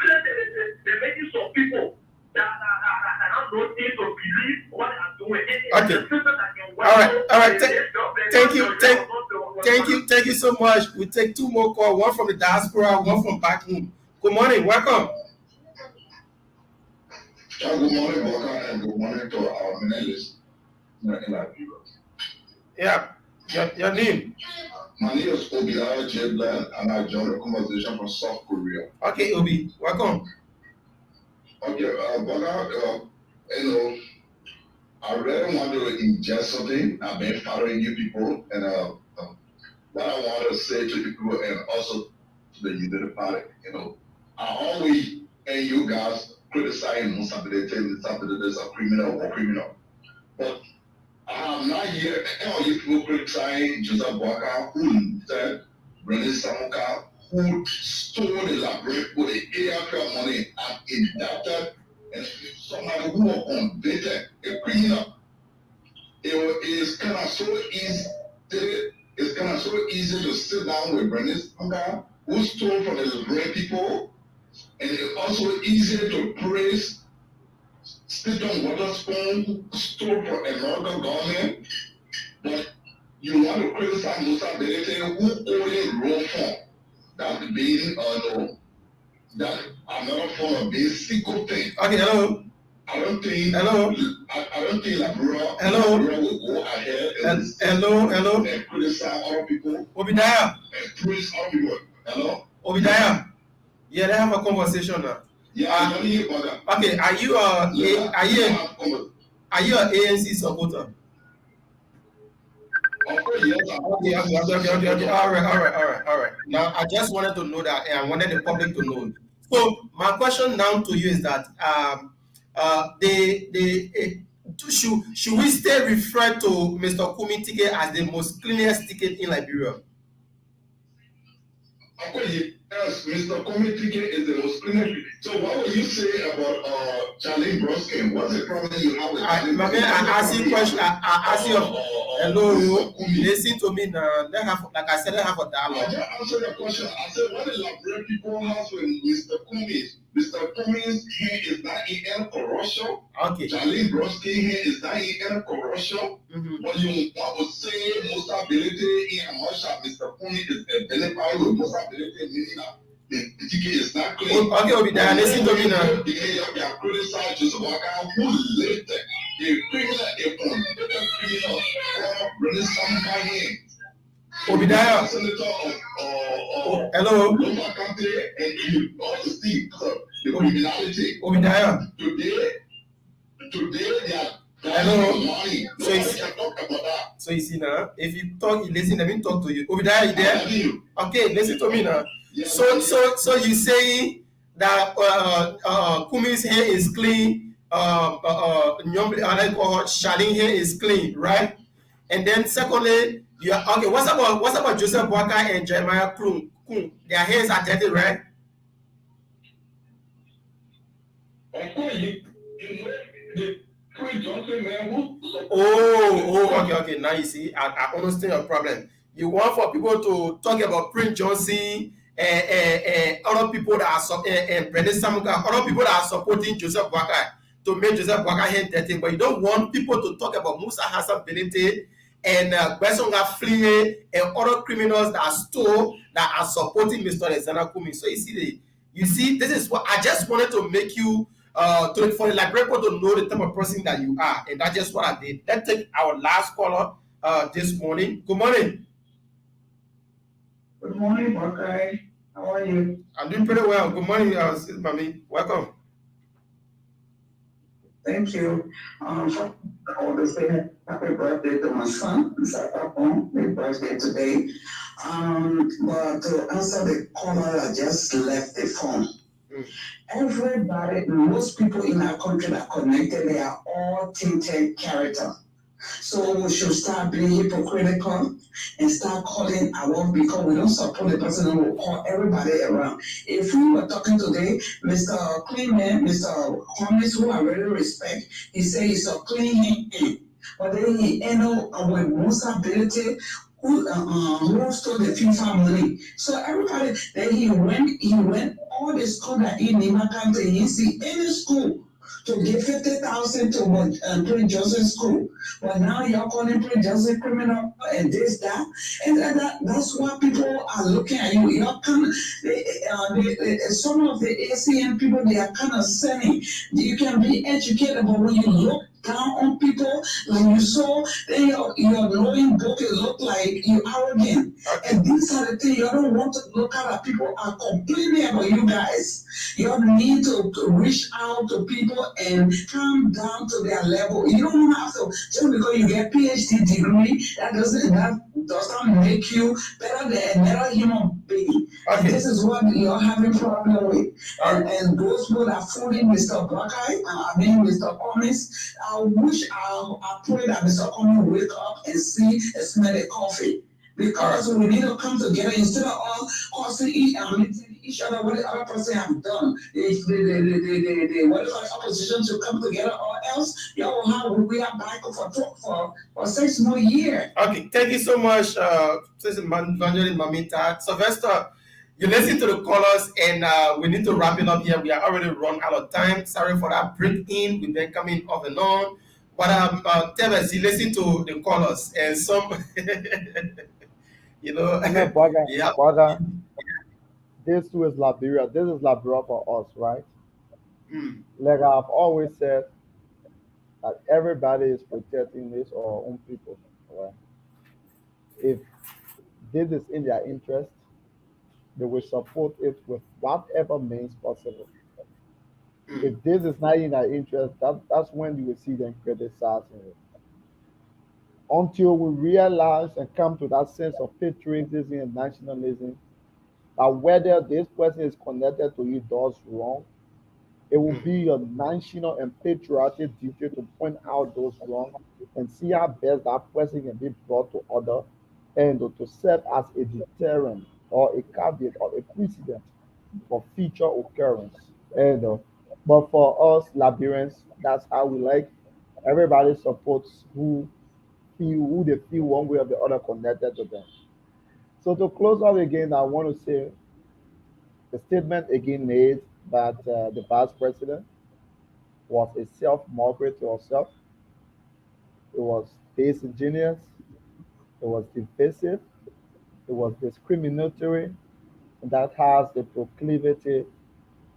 they're making some people that have no need to believe what they are doing. Okay. All right. Thank you so much. We take two more calls, one from the diaspora, one from back home. Good morning, welcome. Good morning, Bassa, and good morning to our analyst. Yeah, your name? My name is Obi Jeblan, and I joined the conversation from South Korea. Okay, Obi, welcome. Okay, Bassa, I really want to ingest something. I've been following you people, and what I want to say to the people and also to the Unity Party, I always and you guys criticizing Musability, this a criminal or criminal. But I have not yet all you people criticizing Joseph Bassa, who said Brennan Samuka, who stole the library with the AFL money and indicted and somebody who was convicted, a criminal. It is kind of so easy. It's kind of so easy to sit down with Brennan Samuka, who stole from the library people. And it's also easier to praise Stephen Waterspoon, who stole from American government, but you want to criticize Musability, who only wrote for that being that another form of basic thing. Okay, hello. I don't think Hello. will go ahead and hello. And criticize other people. Obadiah. And praise other people. Hello. Obadiah. Yeah, they have a conversation now. Yeah, okay, are you an ANC supporter? Okay. All right. Now, I just wanted to know that, and I wanted the public to know. So, my question now to you is that should we still refer to Mr. Kumi ticket as the most cleanest ticket in Liberia? Yes, Mr. Kumi ticket is the most cleanest. So what would you say about Charlie Broskin? What's the problem you have with Charlie Broskin? I ask you a question. I ask you, hello, listen to me now. Let's have a dialogue. I just answer your question. I said, what the Liberian people have with Mr. Kumi? Mr. Kumi's hand is not in any corruption. Okay. Charlie Broskin hand is not in any corruption. But you want to say Musability in Russia, Mr. Kumi is identified with Musability, meaning that the ticket is not clean. Okay, Obadiah, listen to me now. They are criticized Joseph Bassa, who later the criminal, a convicted criminal, Brennan Samuka here. Obadiah. Senator of hello. Lofa County, and you also see the criminality. Obadiah. Today they are. Hello. So you see now, if you talk, you listen. Let me talk to you. Obadiah, you there? Okay, listen to me now. So you saying that Kumi's hair is clean, Charlene hair is clean, right? And then secondly, you are okay. What's about Joseph Bassa and Jeremiah Klum? Their hairs are dirty, right? Of course, Okay. Now you see, I understand your problem. You want for people to talk about Prince Johnson and other people that are and Brennan Samuka, other people that are supporting Joseph Bassa to make Joseph Bassa hair dirty, but you don't want people to talk about Musa Hassan Benete and Besonga Flie and other criminals that are supporting Mr. Alexander Kumi. So you see, this is what I just wanted to make you for the library to know the type of person that you are, and that's just what I did. Let's take our last caller this morning. Good morning. Good morning, Bassa. How are you? I'm doing pretty well. Good morning, Mami. Welcome. Thank you. I want to say happy birthday to my son, Mr. His birthday today. But to answer the caller that just left the phone, everybody, most people in our country that are connected, they are all tinted character. So we should start being hypocritical and start calling our because we don't support the person who will call everybody around. If we were talking today, Mr. Clean Mr. Holmes, who I really respect, he said he's a clean. But then he ended up with Musability, who stole the FIFA money. So everybody, then he went all the school that in Lima County, he see any school to give 50,000 to Prince Joseph School. But now you're calling Prince Joseph criminal and this, that. And that's why people are looking at you. You're kind of, some of the ACN people, they are kind of saying you can be educated, but when you look down on people, like you saw, then your knowing book, it look like you arrogant. And these are the things you don't want to look at. That people are complaining about you guys. You need to reach out to people and come down to their level. You don't have to just because you get PhD degree. That doesn't make you better than another human being. And this is what you're having problem with. And those people are fooling Mr. Buckeye, Mr. Cummings. I pray that Mr. Cummings wake up and see and smell the coffee. Because we need to come together instead of all causing each other what the other person have done. The opposition to come together, or else we are back for 6 more years. Okay, thank you so much, Evangelist Mamita. Sylvester, you listen to the callers, and we need to wrap it up here. We are already run out of time. Sorry for that break in. We've been coming off and on. But Tevez, you listen to the callers, and some, Brother, this too is Liberia. This is Liberia for us, right? Like I've always said, that everybody is protecting this or own people, right? If this is in their interest, they will support it with whatever means possible. If this is not in their interest, that's when you will see them criticizing it. Until we realize and come to that sense of patriotism and nationalism, that whether this person is connected to you does wrong, it will be your national and patriotic duty to point out those wrong and see how best that person can be brought to order and to serve as a deterrent or a caveat or a precedent for future occurrence. And but for us Liberians, that's how we like. Everybody supports who they feel one way or the other connected to them. So to close out again, I want to say the statement again made that the vice president was a self-mockery to herself. It was disingenuous. It was divisive. It was discriminatory. And that has the proclivity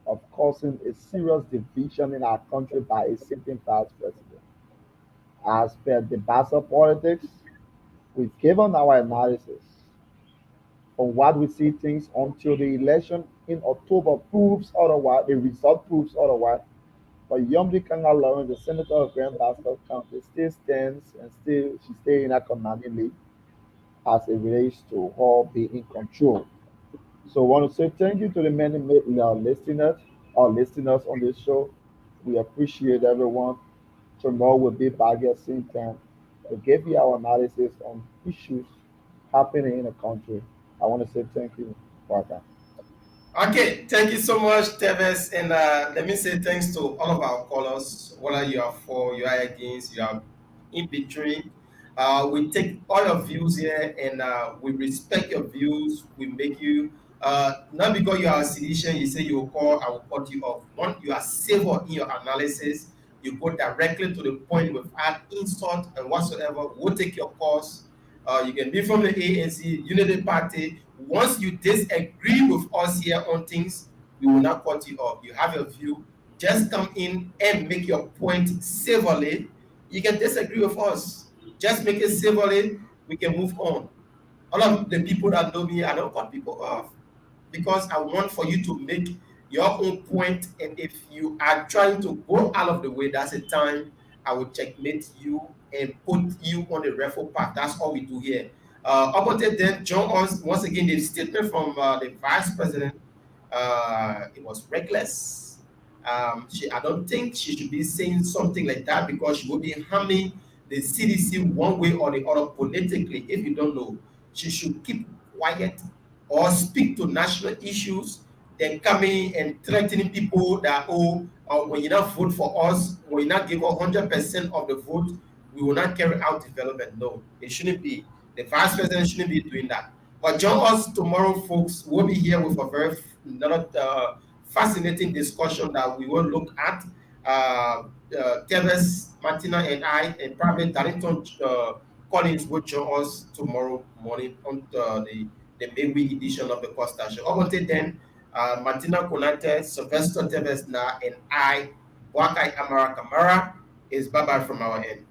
of causing a serious division in our country by a sitting vice president. As per the Bassa politics, we've given our analysis on what we see things until the election in October proves otherwise, the result proves otherwise. But Yomdi Kanga Lawrence, the senator of Grand Bassa County, still stands and she stays in a commanding lead as it relates to her being in control. So I want to say thank you to the many listeners, our listeners on this show. We appreciate everyone. Tomorrow we'll be back at the same time to give you our analysis on issues happening in the country. I want to say thank you for that. Okay, thank you so much, Teves. And let me say thanks to all of our callers, whether you are for, you are against, you are in between. We take all your views here and we respect your views. We make you, not because you are a clinician, you say you will call, I will cut you off. Once you are safer in your analysis, you go directly to the point without insult and whatsoever. We'll take your course. You can be from the ANC, Unity Party. Once you disagree with us here on things, we will not cut you off. You have your view. Just come in and make your point civilly. You can disagree with us. Just make it civilly. We can move on. All of the people that know me, I don't cut people off because I want for you to make your own point. And if you are trying to go out of the way, that's a time I will checkmate you and put you on the referral path. That's all we do here. Up until then, join us once again. The statement from the vice president, it was reckless. I don't think she should be saying something like that because she will be harming the CDC one way or the other politically. If you don't know, she should keep quiet or speak to national issues than coming and threatening people that, when you not vote for us, when you not give 100% of the vote, we will not carry out development. No, it shouldn't be. The vice president shouldn't be doing that. But join us tomorrow, folks. We'll be here with a very fascinating discussion that we will look at. Teves, Martina, and I, and probably Darrington Collins will join us tomorrow morning on the midweek edition of the Costa Show. Up until then, Martina Konate, Sylvester Teves, and I, Wakai Amara Kamara, is bye-bye from our end.